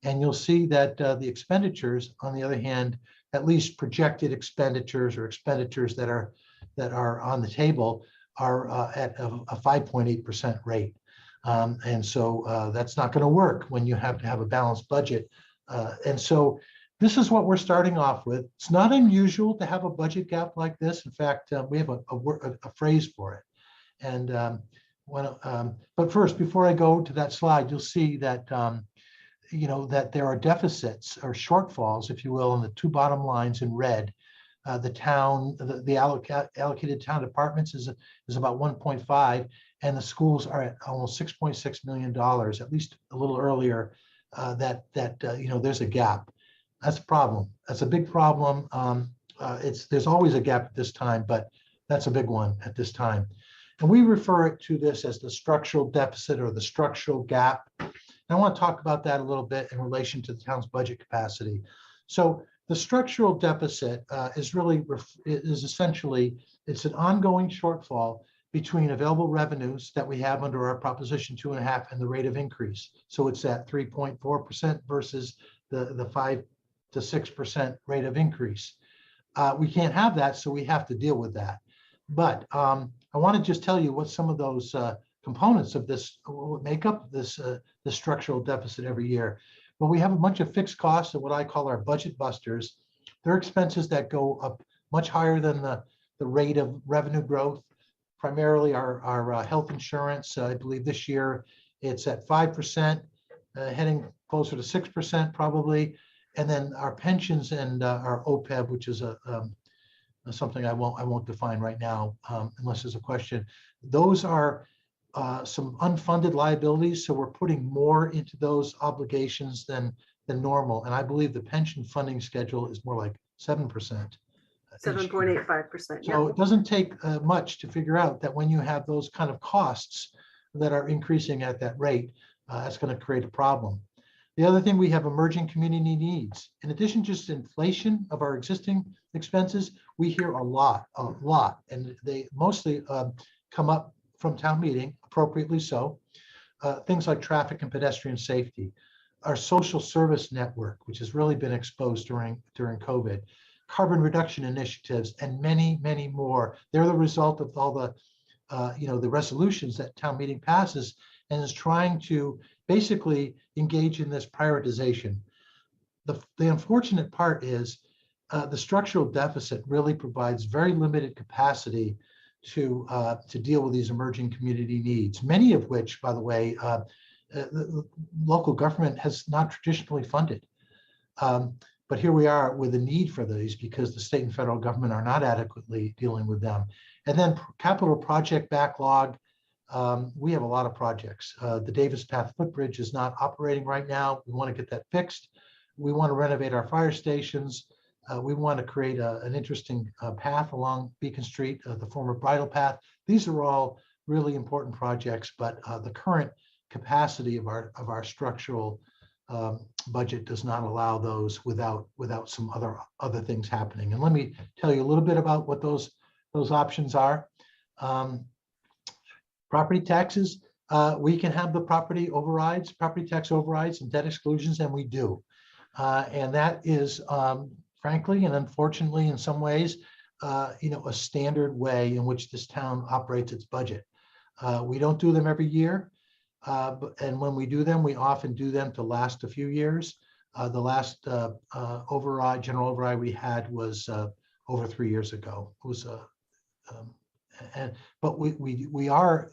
And you'll see that the expenditures, on the other hand, at least projected expenditures or expenditures that are on the table are at a 5.8% rate. And so that's not going to work when you have to have a balanced budget. And so this is what we're starting off with. It's not unusual to have a budget gap like this. In fact, we have a phrase for it. And but first, before I go to that slide, you'll see that that there are deficits or shortfalls, if you will, in the 2 bottom lines in red. The allocated town departments is about 1.5, and the schools are at almost $6.6 million, at least a little earlier. There's a gap. That's a problem. That's a big problem. There's always a gap at this time, but that's a big one at this time. And we refer to this as the structural deficit or the structural gap. I want to talk about that a little bit in relation to the town's budget capacity. So the structural deficit is essentially, it's an ongoing shortfall between available revenues that we have under our Proposition 2.5 and the rate of increase. So it's at 3.4% versus the 5 to 6% rate of increase. We can't have that, so we have to deal with that. But I want to just tell you what some of those components of this make up this structural deficit every year. Well, we have a bunch of fixed costs and what I call our budget busters. They're expenses that go up much higher than the rate of revenue growth. Primarily our health insurance. I believe this year it's at 5%, heading closer to 6% probably. And then our pensions and our OPEB, which is something I won't define right now unless there's a question. Those are some unfunded liabilities, so we're putting more into those obligations than normal. And I believe the pension funding schedule is more like 7%. 7.85%. So it doesn't take much to figure out that when you have those kind of costs that are increasing at that rate, that's going to create a problem. The other thing, we have emerging community needs. In addition to just inflation of our existing expenses, we hear a lot, and they mostly come up from town meeting, appropriately so. Things like traffic and pedestrian safety, our social service network, which has really been exposed during COVID, carbon reduction initiatives, and many, many more. They're the result of all the the resolutions that town meeting passes and is trying to basically engage in this prioritization. The unfortunate part is the structural deficit really provides very limited capacity to deal with these emerging community needs, many of which, by the way, the local government has not traditionally funded. But here we are with a need for these because the state and federal government are not adequately dealing with them. And then capital project backlog, we have a lot of projects. The Davis Path Footbridge is not operating right now. We want to get that fixed. We want to renovate our fire stations. We want to create an interesting path along Beacon Street, the former bridle path. These are all really important projects, but the current capacity of our structural budget does not allow those without some other things happening. And let me tell you a little bit about what those options are. Property taxes, we can have the property tax overrides and debt exclusions, and we do. And that is, frankly, and unfortunately, in some ways, a standard way in which this town operates its budget. We don't do them every year, and when we do them, we often do them to last a few years. The last general override we had was over 3 years ago. It was but we are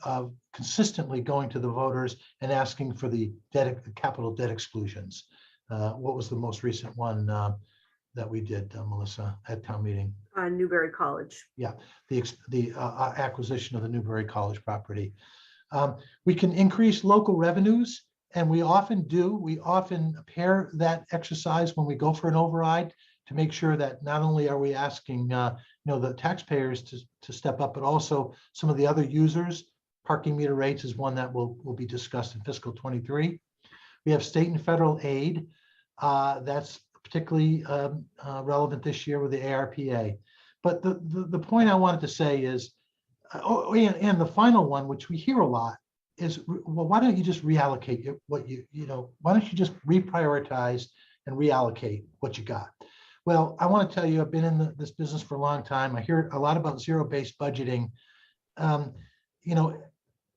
consistently going to the voters and asking for the capital debt exclusions. What was the most recent one that we did, Melissa, at town meeting? Newberry College. Yeah, the acquisition of the Newberry College property. We can increase local revenues, and we often do. We often pair that exercise when we go for an override to make sure that not only are we asking the taxpayers to step up, but also some of the other users. Parking meter rates is one that will be discussed in fiscal 23. We have state and federal aid. That's particularly relevant this year with the ARPA. But the point I wanted to say is, and the final one, which we hear a lot, is, well, why don't you just reallocate why don't you just reprioritize and reallocate what you got? Well, I want to tell you, I've been in this business for a long time. I hear a lot about zero-based budgeting.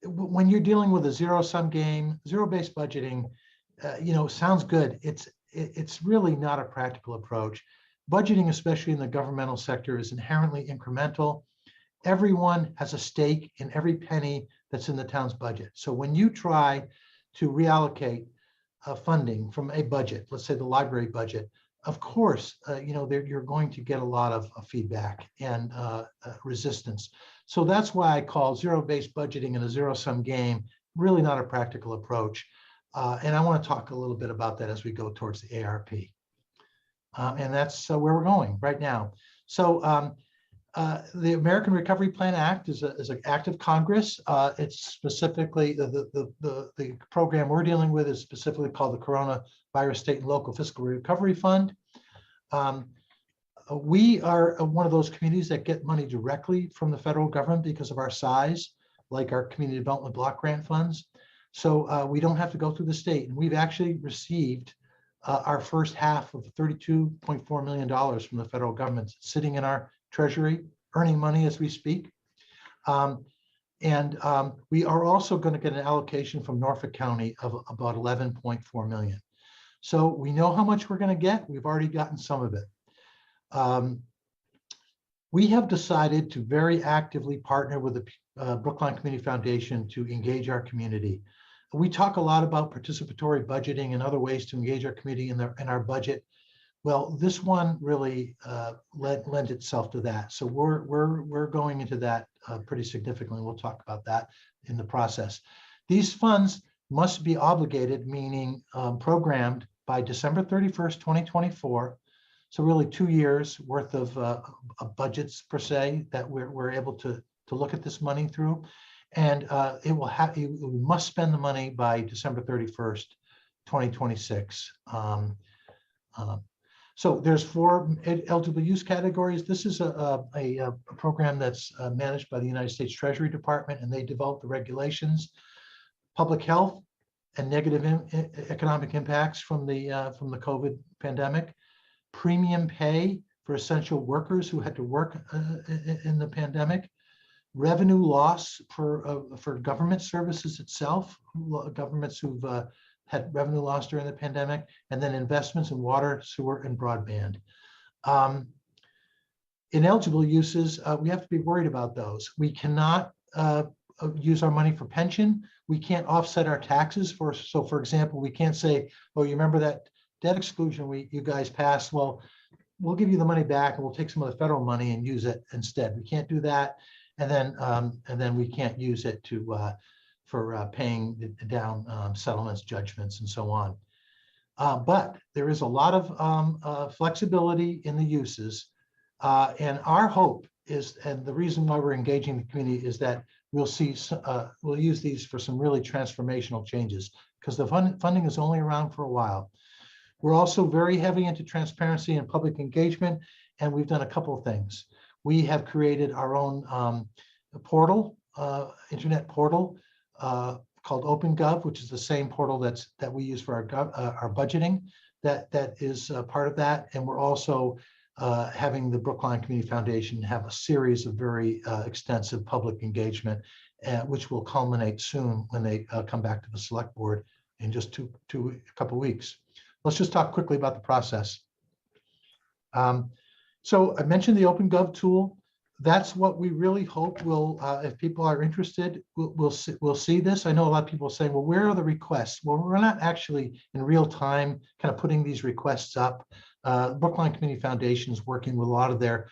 When you're dealing with a zero-sum game, zero-based budgeting, sounds good. It's really not a practical approach. Budgeting, especially in the governmental sector, is inherently incremental. Everyone has a stake in every penny that's in the town's budget. So when you try to reallocate funding from a budget, let's say the library budget, of course, you're going to get a lot of feedback and resistance. So that's why I call zero-based budgeting and a zero-sum game really not a practical approach. And I want to talk a little bit about that as we go towards the ARP. And that's where we're going right now. So the American Recovery Plan Act is an act of Congress. It's specifically, the program we're dealing with is specifically called the Coronavirus State and Local Fiscal Recovery Fund. We are one of those communities that get money directly from the federal government because of our size, like our community development block grant funds. So we don't have to go through the state. And we've actually received our first half of $32.4 million from the federal government sitting in our treasury, earning money as we speak. And we are also going to get an allocation from Norfolk County of about $11.4 million. So we know how much we're going to get. We've already gotten some of it. We have decided to very actively partner with the Brookline Community Foundation to engage our community. We talk a lot about participatory budgeting and other ways to engage our community in our budget. Well, this one really lent itself to that. So we're going into that pretty significantly. We'll talk about that in the process. These funds must be obligated, meaning programmed by December 31st, 2024. So really 2 years worth of budgets per se that we're able to look at this money through. And we must spend the money by December 31st, 2026. So there's 4 eligible use categories. This is a program that's managed by the United States Treasury Department, and they develop the regulations. Public health and negative economic impacts from the COVID pandemic. Premium pay for essential workers who had to work in the pandemic. Revenue loss for government services itself, governments who've had revenue loss during the pandemic, and then investments in water, sewer, and broadband. Ineligible uses, we have to be worried about those. We cannot use our money for pension. We can't offset our taxes so for example, we can't say, oh, you remember that debt exclusion you guys passed? Well, we'll give you the money back and we'll take some of the federal money and use it instead. We can't do that. and then we can't use it for paying down settlements, judgments, and so on. But there is a lot of flexibility in the uses. And our hope is, and the reason why we're engaging the community is that we'll use these for some really transformational changes, because the funding is only around for a while. We're also very heavy into transparency and public engagement, and we've done a couple of things. We have created our own portal, internet portal called OpenGov, which is the same portal that we use for our budgeting. That is part of that, and we're also having the Brookline Community Foundation have a series of very extensive public engagement, which will culminate soon when they come back to the select board in just a couple of weeks. Let's just talk quickly about the process. So I mentioned the OpenGov tool. That's what we really hope will, if people are interested, we'll see this. I know a lot of people say, well, where are the requests? Well, we're not actually in real time kind of putting these requests up. Brookline Community Foundation is working with a lot of the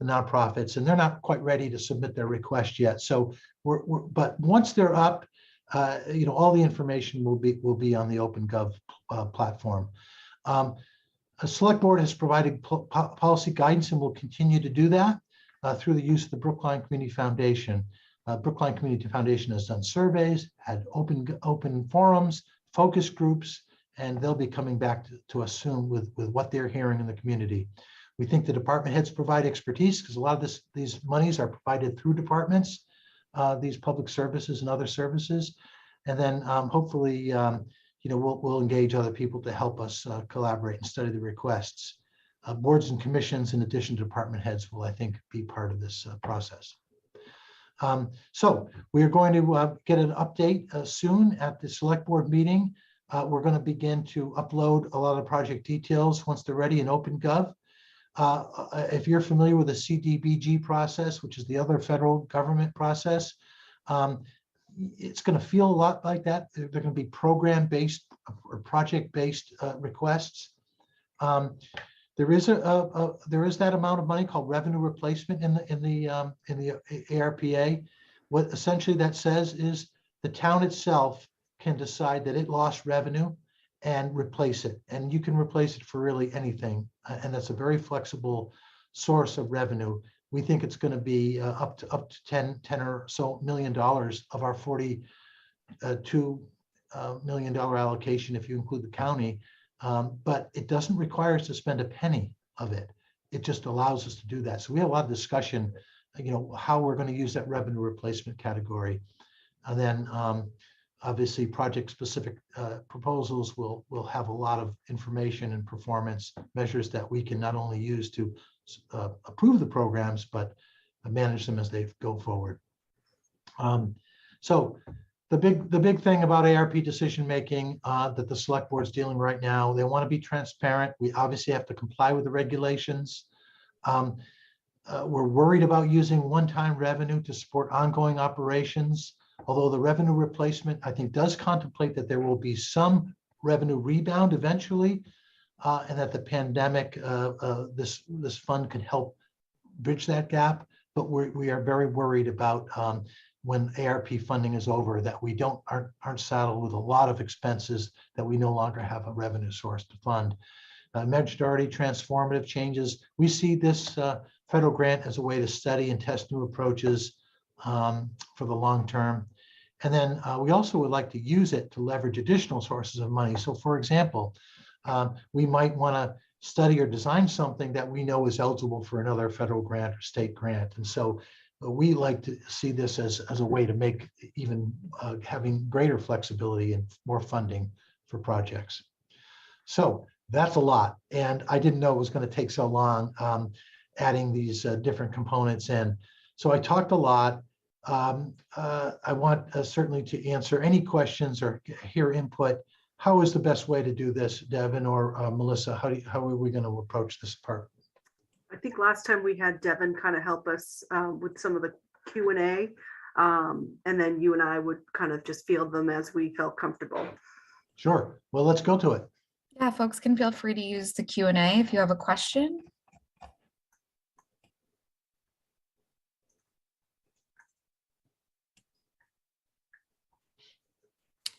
nonprofits, and they're not quite ready to submit their request yet. So but once they're up, all the information will be on the OpenGov platform. A select board has provided policy guidance and will continue to do that through the use of the Brookline Community Foundation. Brookline Community Foundation has done surveys, had open forums, focus groups, and they'll be coming back to us soon with what they're hearing in the community. We think the department heads provide expertise, because a lot of these monies are provided through departments, these public services and other services. And then hopefully, we'll engage other people to help us collaborate and study the requests. Boards and commissions, in addition to department heads, will, I think, be part of this process. So we are going to get an update soon at the select board meeting. We're going to begin to upload a lot of project details once they're ready in OpenGov. If you're familiar with the CDBG process, which is the other federal government process, it's going to feel a lot like that. They're going to be program-based or project-based requests. There is that amount of money called revenue replacement in the ARPA. What essentially that says is the town itself can decide that it lost revenue and replace it, and you can replace it for really anything, and that's a very flexible source of revenue. We think it's going to be up to 10 or so million dollars of our $42 million allocation if you include the county. But it doesn't require us to spend a penny of it. It just allows us to do that. So we have a lot of discussion, how we're going to use that revenue replacement category. And then obviously project-specific proposals will have a lot of information and performance measures that we can not only use to approve the programs, but manage them as they go forward. So the big thing about ARP decision-making that the select board is dealing right now, they want to be transparent. We obviously have to comply with the regulations. We're worried about using one-time revenue to support ongoing operations, although the revenue replacement, I think, does contemplate that there will be some revenue rebound eventually, and that the pandemic, this fund could help bridge that gap. But we are very worried about when ARP funding is over, that we aren't saddled with a lot of expenses that we no longer have a revenue source to fund. Mentioned already transformative changes. We see this federal grant as a way to study and test new approaches for the long term. And then we also would like to use it to leverage additional sources of money. So for example, we might want to study or design something that we know is eligible for another federal grant or state grant. And so we like to see this as a way to make even having greater flexibility and more funding for projects. So that's a lot. And I didn't know it was going to take so long adding these different components in. So I talked a lot. I want certainly to answer any questions or hear input. How is the best way to do this, Devin or Melissa? How are we going to approach this part? I think last time we had Devin kind of help us with some of the Q&A, and then you and I would kind of just field them as we felt comfortable. Sure. Well, let's go to it. Yeah, folks can feel free to use the Q&A if you have a question.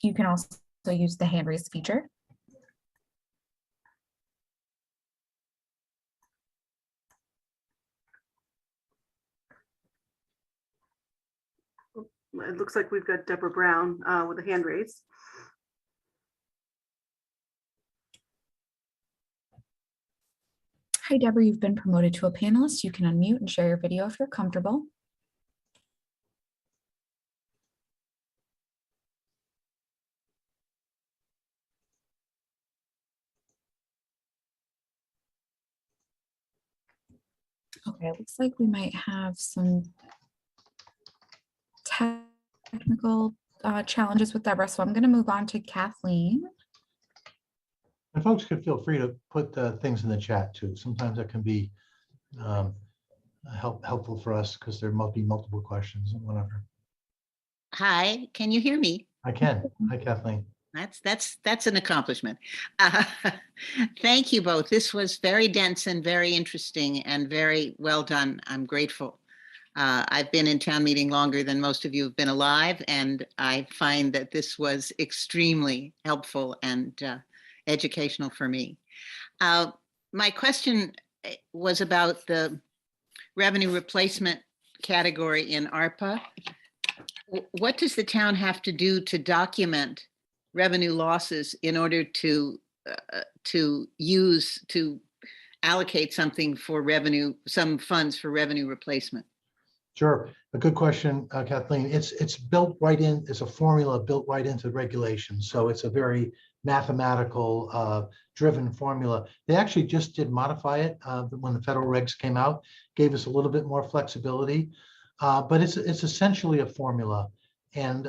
You can also use the hand raise feature. It looks like we've got Deborah Brown with a hand raise. Hi, Deborah, you've been promoted to a panelist. You can unmute and share your video if you're comfortable. Okay, it looks like we might have some technical challenges with Deborah, so I'm going to move on to Kathleen. And folks could feel free to put things in the chat too. Sometimes that can be helpful for us because there might be multiple questions and whatever. Hi, can you hear me? I can. Hi, Kathleen. That's an accomplishment. Thank you both. This was very dense and very interesting and very well done. I'm grateful. I've been in town meeting longer than most of you have been alive, and I find that this was extremely helpful and educational for me. My question was about the revenue replacement category in ARPA. What does the town have to do to document revenue losses in order to allocate something for revenue, some funds for revenue replacement? Sure, a good question, Kathleen. It's built right in. It's a formula built right into the regulations, so it's a very mathematical driven formula. They actually just did modify it when the federal regs came out, gave us a little bit more flexibility, but it's essentially a formula. And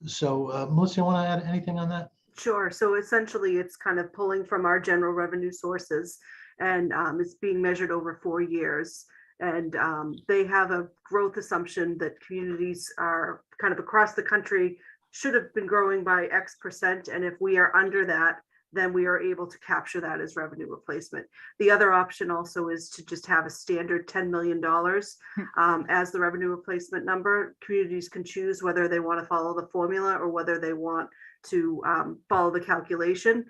Melissa, you want to add anything on that? Sure. So essentially, it's kind of pulling from our general revenue sources, and it's being measured over 4 years. And they have a growth assumption that communities are kind of across the country should have been growing by X%. And if we are under that, then we are able to capture that as revenue replacement. The other option also is to just have a standard $10 million as the revenue replacement number. Communities can choose whether they want to follow the formula or whether they want to follow the calculation.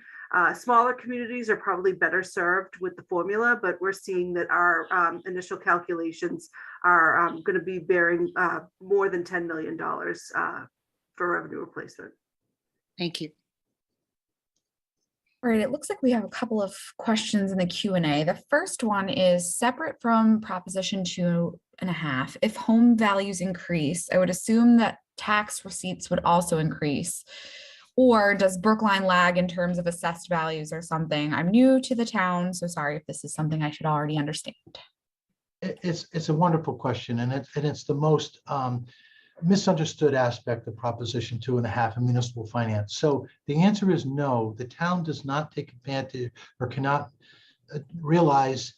Smaller communities are probably better served with the formula, but we're seeing that our initial calculations are going to be bearing more than $10 million for revenue replacement. Thank you. All right, it looks like we have a couple of questions in the Q&A. The first one is separate from Proposition 2.5. If home values increase, I would assume that tax receipts would also increase. Or does Brookline lag in terms of assessed values or something? I'm new to the town, so sorry if this is something I should already understand. It's a wonderful question, and it's the most misunderstood aspect of Proposition 2.5 in municipal finance. So the answer is no, the town does not take advantage or cannot realize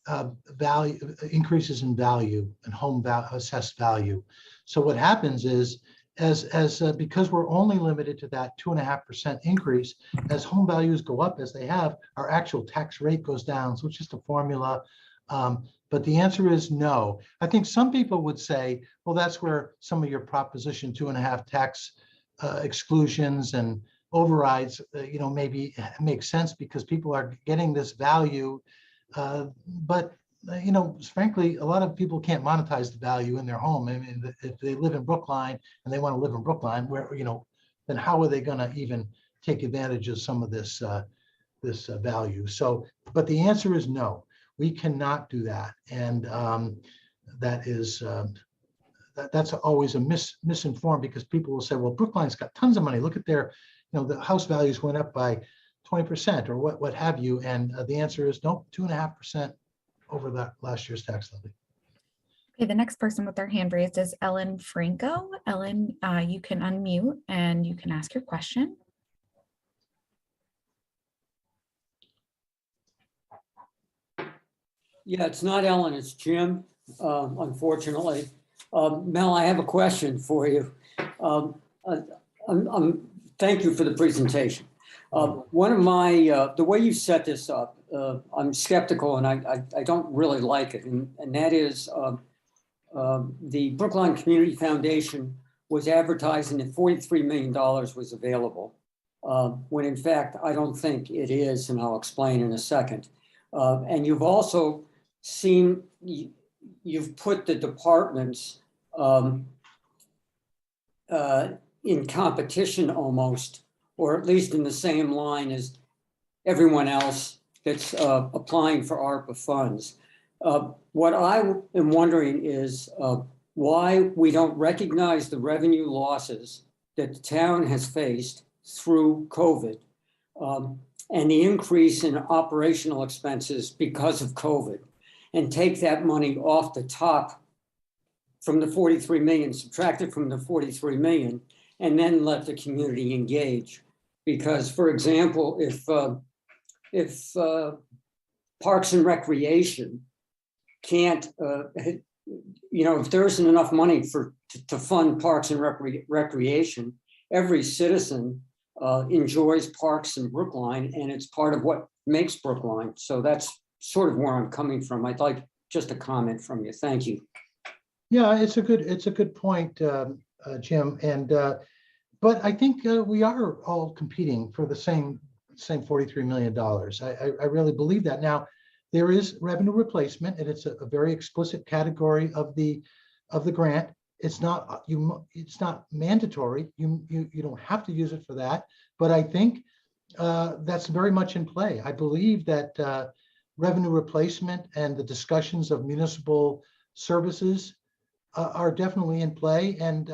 value increases in value and home assessed value. So what happens is, because we're only limited to that 2.5% increase, as home values go up as they have, our actual tax rate goes down. So it's just a formula. But the answer is no. I think some people would say, well, that's where some of your Proposition 2.5 tax exclusions and overrides, maybe make sense because people are getting this value. But frankly, a lot of people can't monetize the value in their home. I mean, if they live in Brookline and they want to live in Brookline, where then how are they going to even take advantage of some of this value? So, but the answer is no. We cannot do that, and that is that's always a misinformed, because people will say, well, Brookline's got tons of money. Look at their, the house values went up by 20% or what have you, and the answer is no, 2.5% over that last year's tax levy. Okay, the next person with their hand raised is Ellen Franco. Ellen, you can unmute and you can ask your question. Yeah, it's not Ellen, it's Jim, unfortunately. Mel, I have a question for you. Thank you for the presentation. One of my, the way you set this up, I'm skeptical and I don't really like it. And that is the Brookline Community Foundation was advertising that $43 million was available, when in fact, I don't think it is, and I'll explain in a second. And you've also seen, you've put the departments in competition almost, or at least in the same line as everyone else that's applying for ARPA funds. What I am wondering is why we don't recognize the revenue losses that the town has faced through COVID and the increase in operational expenses because of COVID, and take that money off the top from the 43 million, subtract it from the 43 million, and then let the community engage. Because, for example, if Parks and Recreation can't, if there isn't enough money to fund Parks and Recreation, every citizen enjoys parks in Brookline, and it's part of what makes Brookline. So that's sort of where I'm coming from. I'd like just a comment from you. Thank you. Yeah, it's a good point, Jim. And but I think we are all competing for the same $43 million. I really believe that. Now, there is revenue replacement, and it's a very explicit category of the grant. It's not mandatory. You don't have to use it for that. But I think that's very much in play. I believe that revenue replacement and the discussions of municipal services are definitely in play. And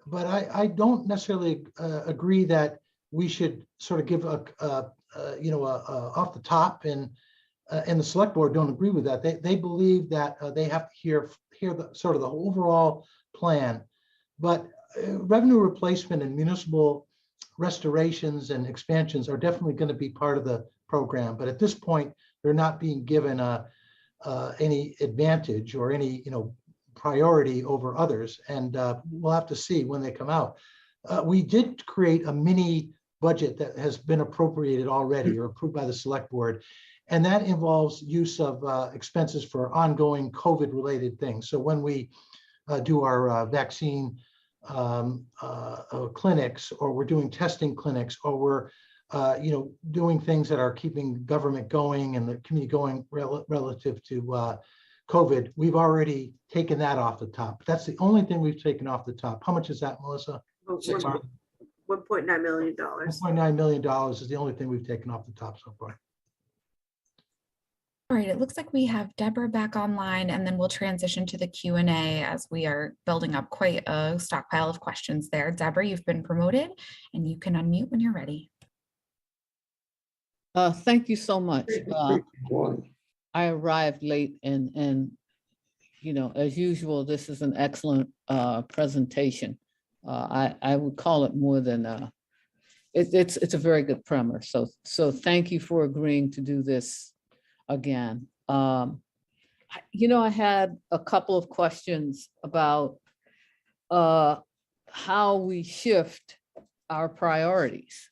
but I don't necessarily agree that we should sort of give a off the top, and the select board don't agree with that. They believe that they have to hear the sort of the overall plan. But revenue replacement and municipal restorations and expansions are definitely going to be part of the program. But at this point, they're not being given any advantage or any priority over others. And we'll have to see when they come out. We did create a mini budget that has been appropriated already or approved by the select board. And that involves use of expenses for ongoing COVID-related things. So when we do our vaccine clinics, or we're doing testing clinics, or we're doing things that are keeping government going and the community going relative to COVID, we've already taken that off the top. That's the only thing we've taken off the top. How much is that, Melissa? $1.9 million. $1.9 million is the only thing we've taken off the top so far. All right, it looks like we have Deborah back online, and then we'll transition to the Q&A as we are building up quite a stockpile of questions there. Deborah, you've been promoted and you can unmute when you're ready. Thank you so much. I arrived late and as usual, this is an excellent presentation. I would call it more than it's a very good primer. So thank you for agreeing to do this again. I had a couple of questions about how we shift our priorities.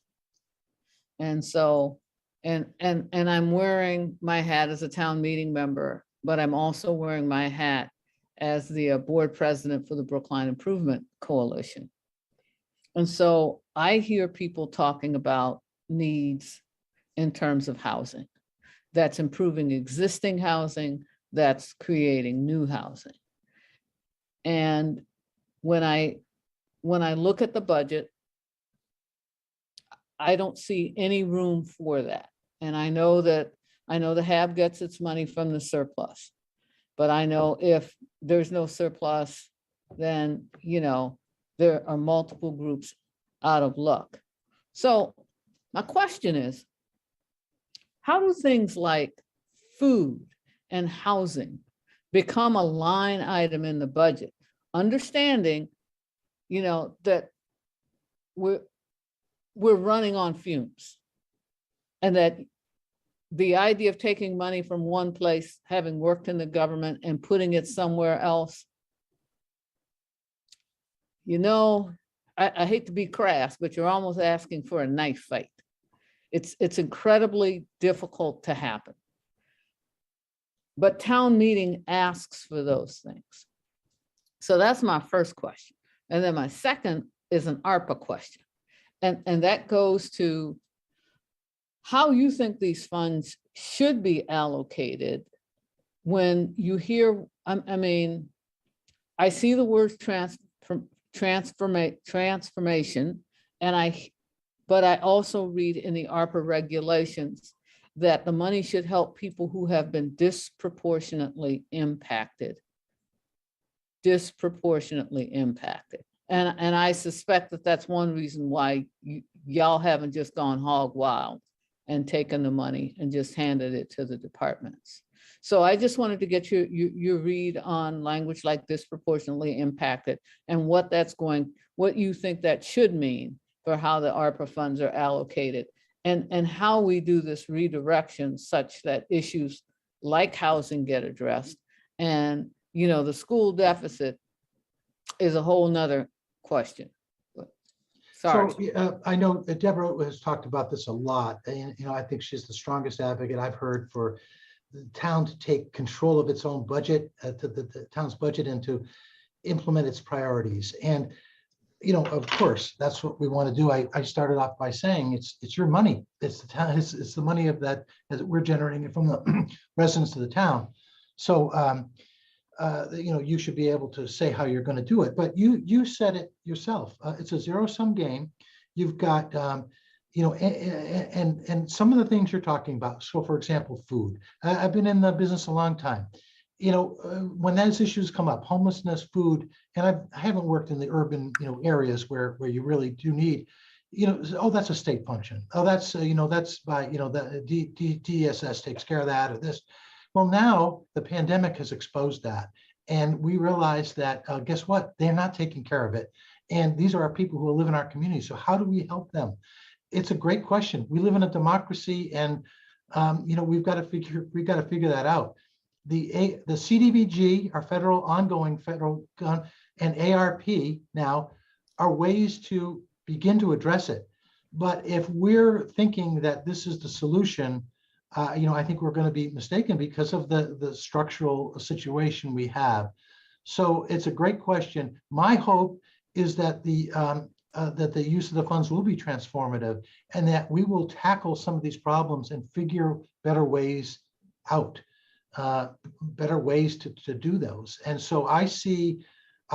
And so, and I'm wearing my hat as a town meeting member, but I'm also wearing my hat as the board president for the Brookline Improvement Coalition. And so I hear people talking about needs in terms of housing. That's improving existing housing, that's creating new housing. And when I look at the budget, I don't see any room for that. And I know the HAB gets its money from the surplus, but I know if there's no surplus, then, there are multiple groups out of luck. So my question is, how do things like food and housing become a line item in the budget? Understanding, that we're running on fumes, and that the idea of taking money from one place, having worked in the government, and putting it somewhere else, I hate to be crass, but you're almost asking for a knife fight. It's incredibly difficult to happen. But town meeting asks for those things. So that's my first question. And then my second is an ARPA question. And that goes to how you think these funds should be allocated when you hear, I mean, I see the word transformation, but I also read in the ARPA regulations that the money should help people who have been disproportionately impacted. And I suspect that that's one reason why y'all haven't just gone hog wild and taken the money and just handed it to the departments. So I just wanted to get your read on language like disproportionately impacted and what you think that should mean for how the ARPA funds are allocated and how we do this redirection such that issues like housing get addressed. And, you know, the school deficit is a whole nother question. Sorry. So I know that Deborah has talked about this a lot, and you know, I think she's the strongest advocate I've heard for the town to take control of its own budget, the town's budget, and to implement its priorities. And you know, of course, that's what we want to do. I started off by saying it's your money. It's the town. It's the money of that we're generating from the residents of the town. So you know, you should be able to say how you're going to do it. But you said it yourself. It's a zero-sum game. You've got you know, and some of the things you're talking about. So, for example, food. I've been in the business a long time. You know, when those issues come up, homelessness, food, and I haven't worked in the urban, you know, areas where you really do need, you know, oh, that's a state function. Oh, that's you know, that's by, you know, the DSS takes care of that or this. Well, now the pandemic has exposed that, and we realize that guess what? They're not taking care of it, and these are our people who live in our community. So how do we help them? It's a great question. We live in a democracy, and you know, we've got to figure that out. The CDBG, our ongoing federal gun, and ARP now are ways to begin to address it. But if we're thinking that this is the solution, you know, I think we're going to be mistaken because of the structural situation we have. So it's a great question. My hope is that the use of the funds will be transformative, and that we will tackle some of these problems and figure better ways out. Better ways to do those. And so I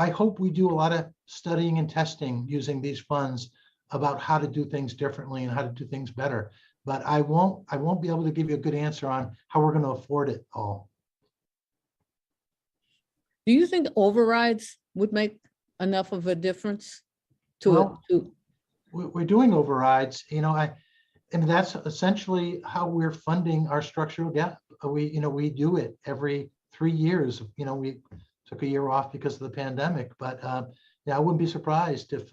hope we do a lot of studying and testing using these funds about how to do things differently and how to do things better. But I won't be able to give you a good answer on how we're going to afford it all. Do you think overrides would make enough of a difference to We're doing overrides, you know, and that's essentially how we're funding our structural gap. We do it every 3 years. You know, we took a year off because of the pandemic, but yeah, I wouldn't be surprised if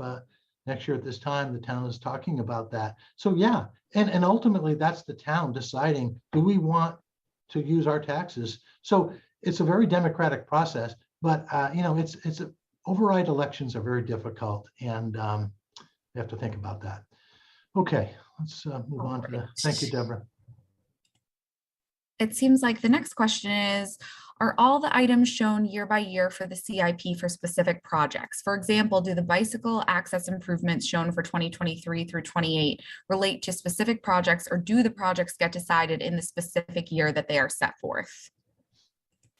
next year at this time the town is talking about that. So yeah, and ultimately that's the town deciding, do we want to use our taxes? So it's a very democratic process, but you know, override elections are very difficult, and we have to think about that. Okay, let's move on to the, thank you, Deborah. It seems like the next question is, are all the items shown year by year for the CIP for specific projects? For example, do the bicycle access improvements shown for 2023 through 28 relate to specific projects, or do the projects get decided in the specific year that they are set forth?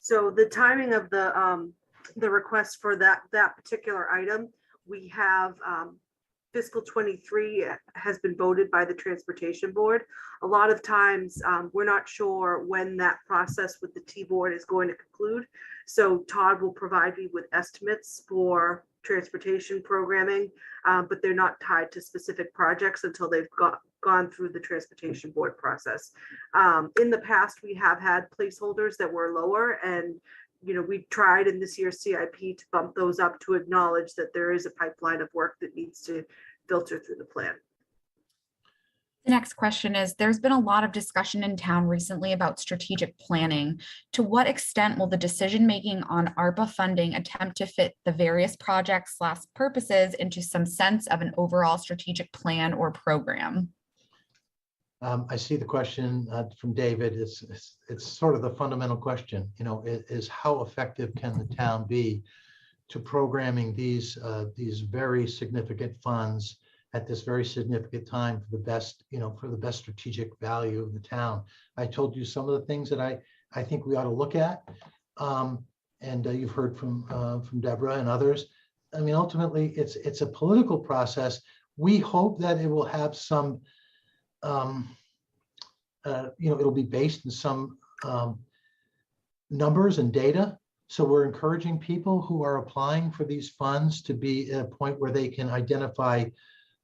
So the timing of the request for that particular item, we have fiscal 23 has been voted by the Transportation Board. A lot of times we're not sure when that process with the T-Board is going to conclude. So Todd will provide me with estimates for transportation programming, but they're not tied to specific projects until they've gone through the Transportation Board process. In the past, we have had placeholders that were lower, and you know, we tried in this year's CIP to bump those up to acknowledge that there is a pipeline of work that needs to filter through the plan. The next question is, there's been a lot of discussion in town recently about strategic planning. To what extent will the decision-making on ARPA funding attempt to fit the various projects / purposes into some sense of an overall strategic plan or program? I see the question from David. It's sort of the fundamental question, you know, is how effective can the town be to programming these very significant funds at this very significant time for the best, for the best strategic value of the town. I told you some of the things that I think we ought to look at. And you've heard from Deborah and others. I mean, ultimately, it's a political process. We hope that it will have some, it'll be based in some numbers and data. So we're encouraging people who are applying for these funds to be at a point where they can identify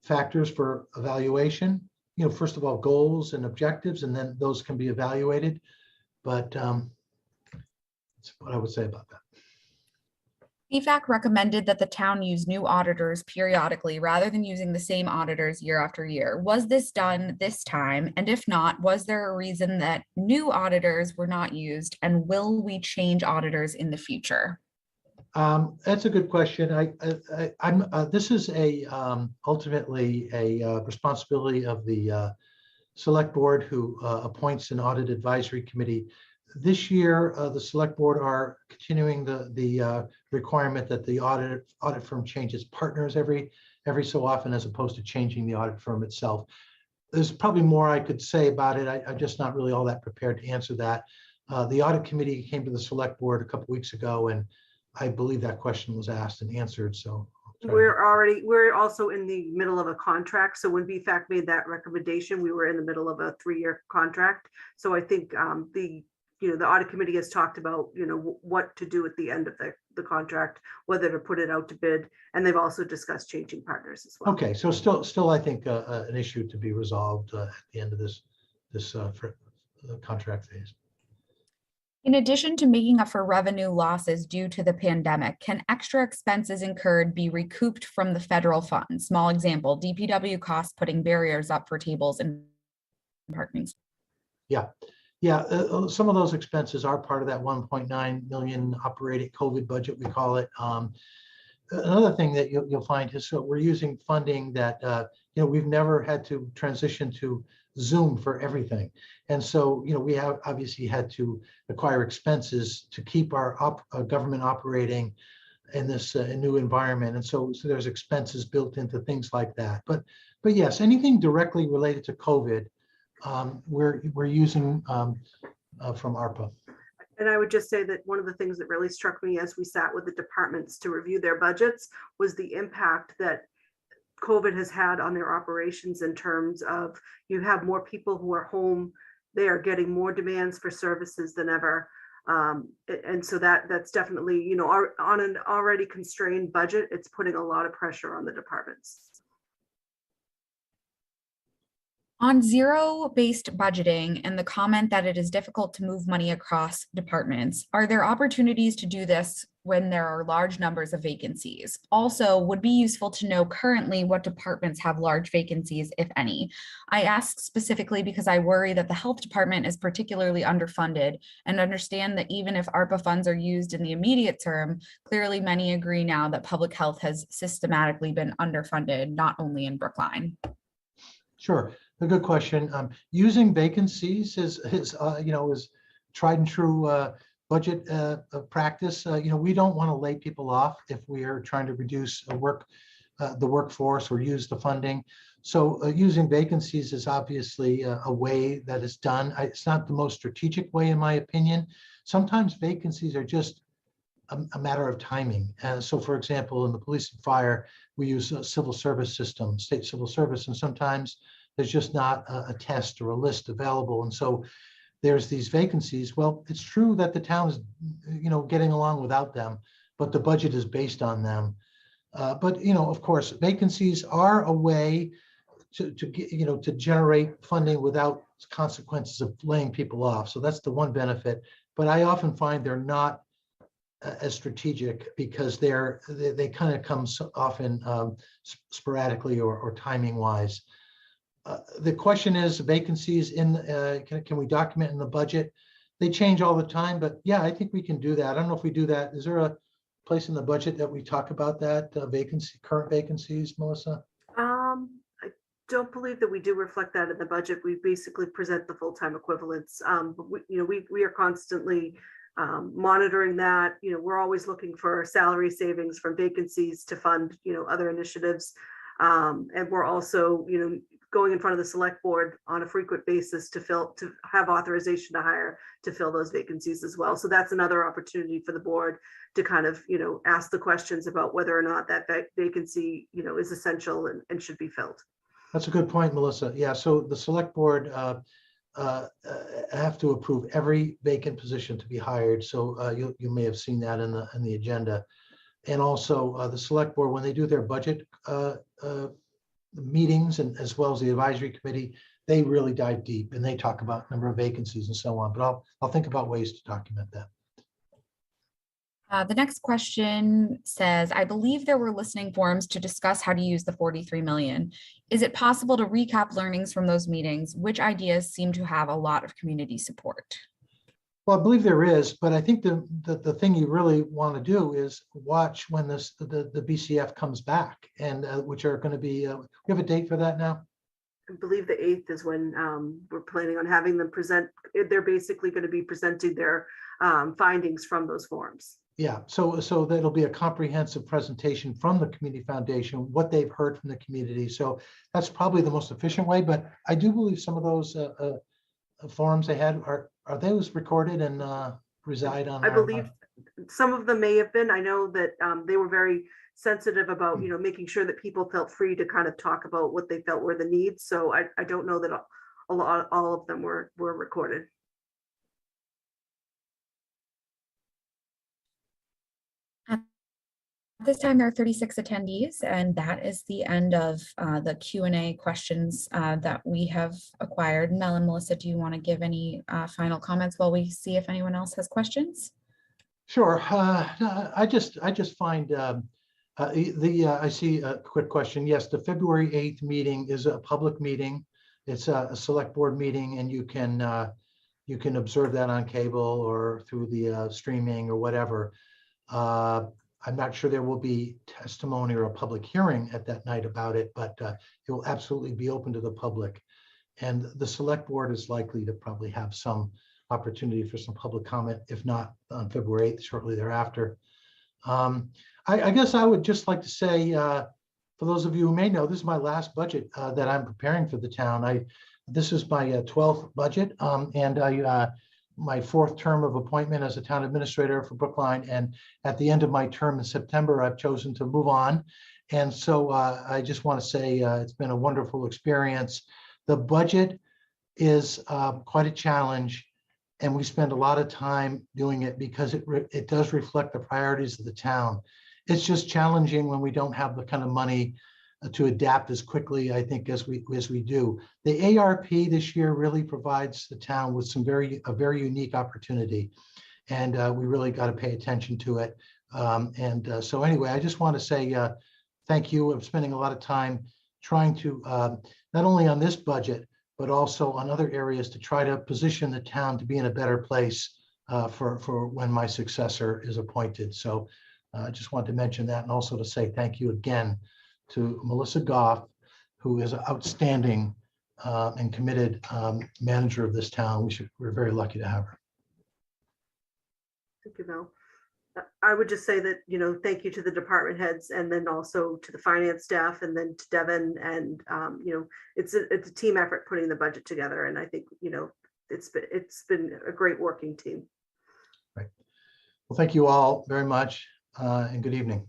factors for evaluation. First of all, goals and objectives, and then those can be evaluated. But that's what I would say about that. BFAC recommended that the town use new auditors periodically rather than using the same auditors year after year. Was this done this time? And if not, was there a reason that new auditors were not used? And will we change auditors in the future? That's a good question. This is ultimately a responsibility of the select board, who appoints an audit advisory committee. This year, the select board are continuing the requirement that the audit firm changes partners every so often, as opposed to changing the audit firm itself. There's probably more I could say about it. I'm just not really all that prepared to answer that. The audit committee came to the select board a couple weeks ago, and I believe that question was asked and answered. So we're also in the middle of a contract. So when BFAC made that recommendation, we were in the middle of a 3-year contract. So I think the audit committee has talked about, what to do at the end of the contract, whether to put it out to bid. And they've also discussed changing partners as well. Okay, so still, I think an issue to be resolved at the end of this contract phase. In addition to making up for revenue losses due to the pandemic, can extra expenses incurred be recouped from the federal funds? Small example, DPW costs putting barriers up for tables and parking. Yeah, some of those expenses are part of that 1.9 million operating COVID budget, we call it. Another thing that you'll find is, so we're using funding that we've never had to transition to Zoom for everything, and so we have obviously had to acquire expenses to keep our government operating in this new environment, and so there's expenses built into things like that. But yes, anything directly related to COVID, we're using from ARPA. And I would just say that one of the things that really struck me as we sat with the departments to review their budgets was the impact that COVID has had on their operations, in terms of, you have more people who are home, they are getting more demands for services than ever. And so that's definitely, on an already constrained budget, it's putting a lot of pressure on the departments. On zero-based budgeting and the comment that it is difficult to move money across departments, are there opportunities to do this when there are large numbers of vacancies? Also, would be useful to know currently what departments have large vacancies, if any. I ask specifically because I worry that the health department is particularly underfunded, and understand that even if ARPA funds are used in the immediate term, clearly many agree now that public health has systematically been underfunded, not only in Brookline. Sure, a good question. Using vacancies is tried and true budget practice. We don't want to lay people off if we are trying to reduce the workforce or use the funding. So using vacancies is obviously a way that is done. It's not the most strategic way, in my opinion. Sometimes vacancies are just a matter of timing. So for example, in the police and fire, we use a civil service system, state civil service, and sometimes there's just not a test or a list available. And so there's these vacancies. Well, it's true that the town is, getting along without them, but the budget is based on them. But of course, vacancies are a way to generate funding without consequences of laying people off. So that's the one benefit. But I often find they're not as strategic, because they kind of come often sporadically or timing wise. The question is, vacancies can we document in the budget? They change all the time, but yeah, I think we can do that. I don't know if we do that. Is there a place in the budget that we talk about that current vacancies, Melissa? I don't believe that we do reflect that in the budget. We basically present the full-time equivalents. But we are constantly monitoring that. We're always looking for salary savings from vacancies to fund, other initiatives. And we're also, going in front of the select board on a frequent basis to have authorization to hire to fill those vacancies as well. So that's another opportunity for the board to kind of, ask the questions about whether or not that vacancy, is essential and should be filled. That's a good point, Melissa. Yeah, so the select board have to approve every vacant position to be hired. So you may have seen that in the agenda. And also the select board, when they do their budget meetings and as well as the advisory committee, they really dive deep and they talk about number of vacancies and so on. But I'll think about ways to document that. The next question says, I believe there were listening forums to discuss how to use the 43 million. Is it possible to recap learnings from those meetings? Which ideas seem to have a lot of community support? Well, I believe there is, but I think the thing you really want to do is watch when the BCF comes back, and which are going to be, we have a date for that now? I believe the 8th is when we're planning on having them present. They're basically going to be presenting their findings from those forums. Yeah, so that'll be a comprehensive presentation from the Community Foundation, what they've heard from the community. So that's probably the most efficient way, but I do believe some of those forums they had, are those recorded and reside on? I believe some of them may have been. I know that they were very sensitive about, making sure that people felt free to kind of talk about what they felt were the needs. So I don't know that all of them were recorded. At this time, there are 36 attendees, and that is the end of the Q&A questions that we have acquired. Mel and Melissa, do you want to give any final comments while we see if anyone else has questions? Sure. I just find I see a quick question. Yes, the February 8th meeting is a public meeting. It's a select board meeting, and you can observe that on cable or through the streaming or whatever. I'm not sure there will be testimony or a public hearing at that night about it, but it will absolutely be open to the public. And the select board is likely to probably have some opportunity for some public comment, if not on February 8th, shortly thereafter. I guess I would just like to say, for those of you who may know, this is my last budget that I'm preparing for the town. This is my 12th budget, and my 4th term of appointment as a town administrator for Brookline. And at the end of my term in September, I've chosen to move on. And so I just want to say it's been a wonderful experience. The budget is quite a challenge, and we spend a lot of time doing it because it does reflect the priorities of the town. It's just challenging when we don't have the kind of money to adapt as quickly, I think, as we do. The ARP this year really provides the town with a very unique opportunity, and we really got to pay attention to it. So anyway, I just want to say thank you. I'm spending a lot of time trying to, not only on this budget, but also on other areas to try to position the town to be in a better place for when my successor is appointed. So I just want to mention that, and also to say thank you again to Melissa Goff, who is an outstanding and committed manager of this town. We're very lucky to have her. Thank you, Mel. I would just say that, thank you to the department heads, and then also to the finance staff, and then to Devin. And, it's a team effort putting the budget together. And I think, it's been a great working team. Right. Well, thank you all very much, and good evening.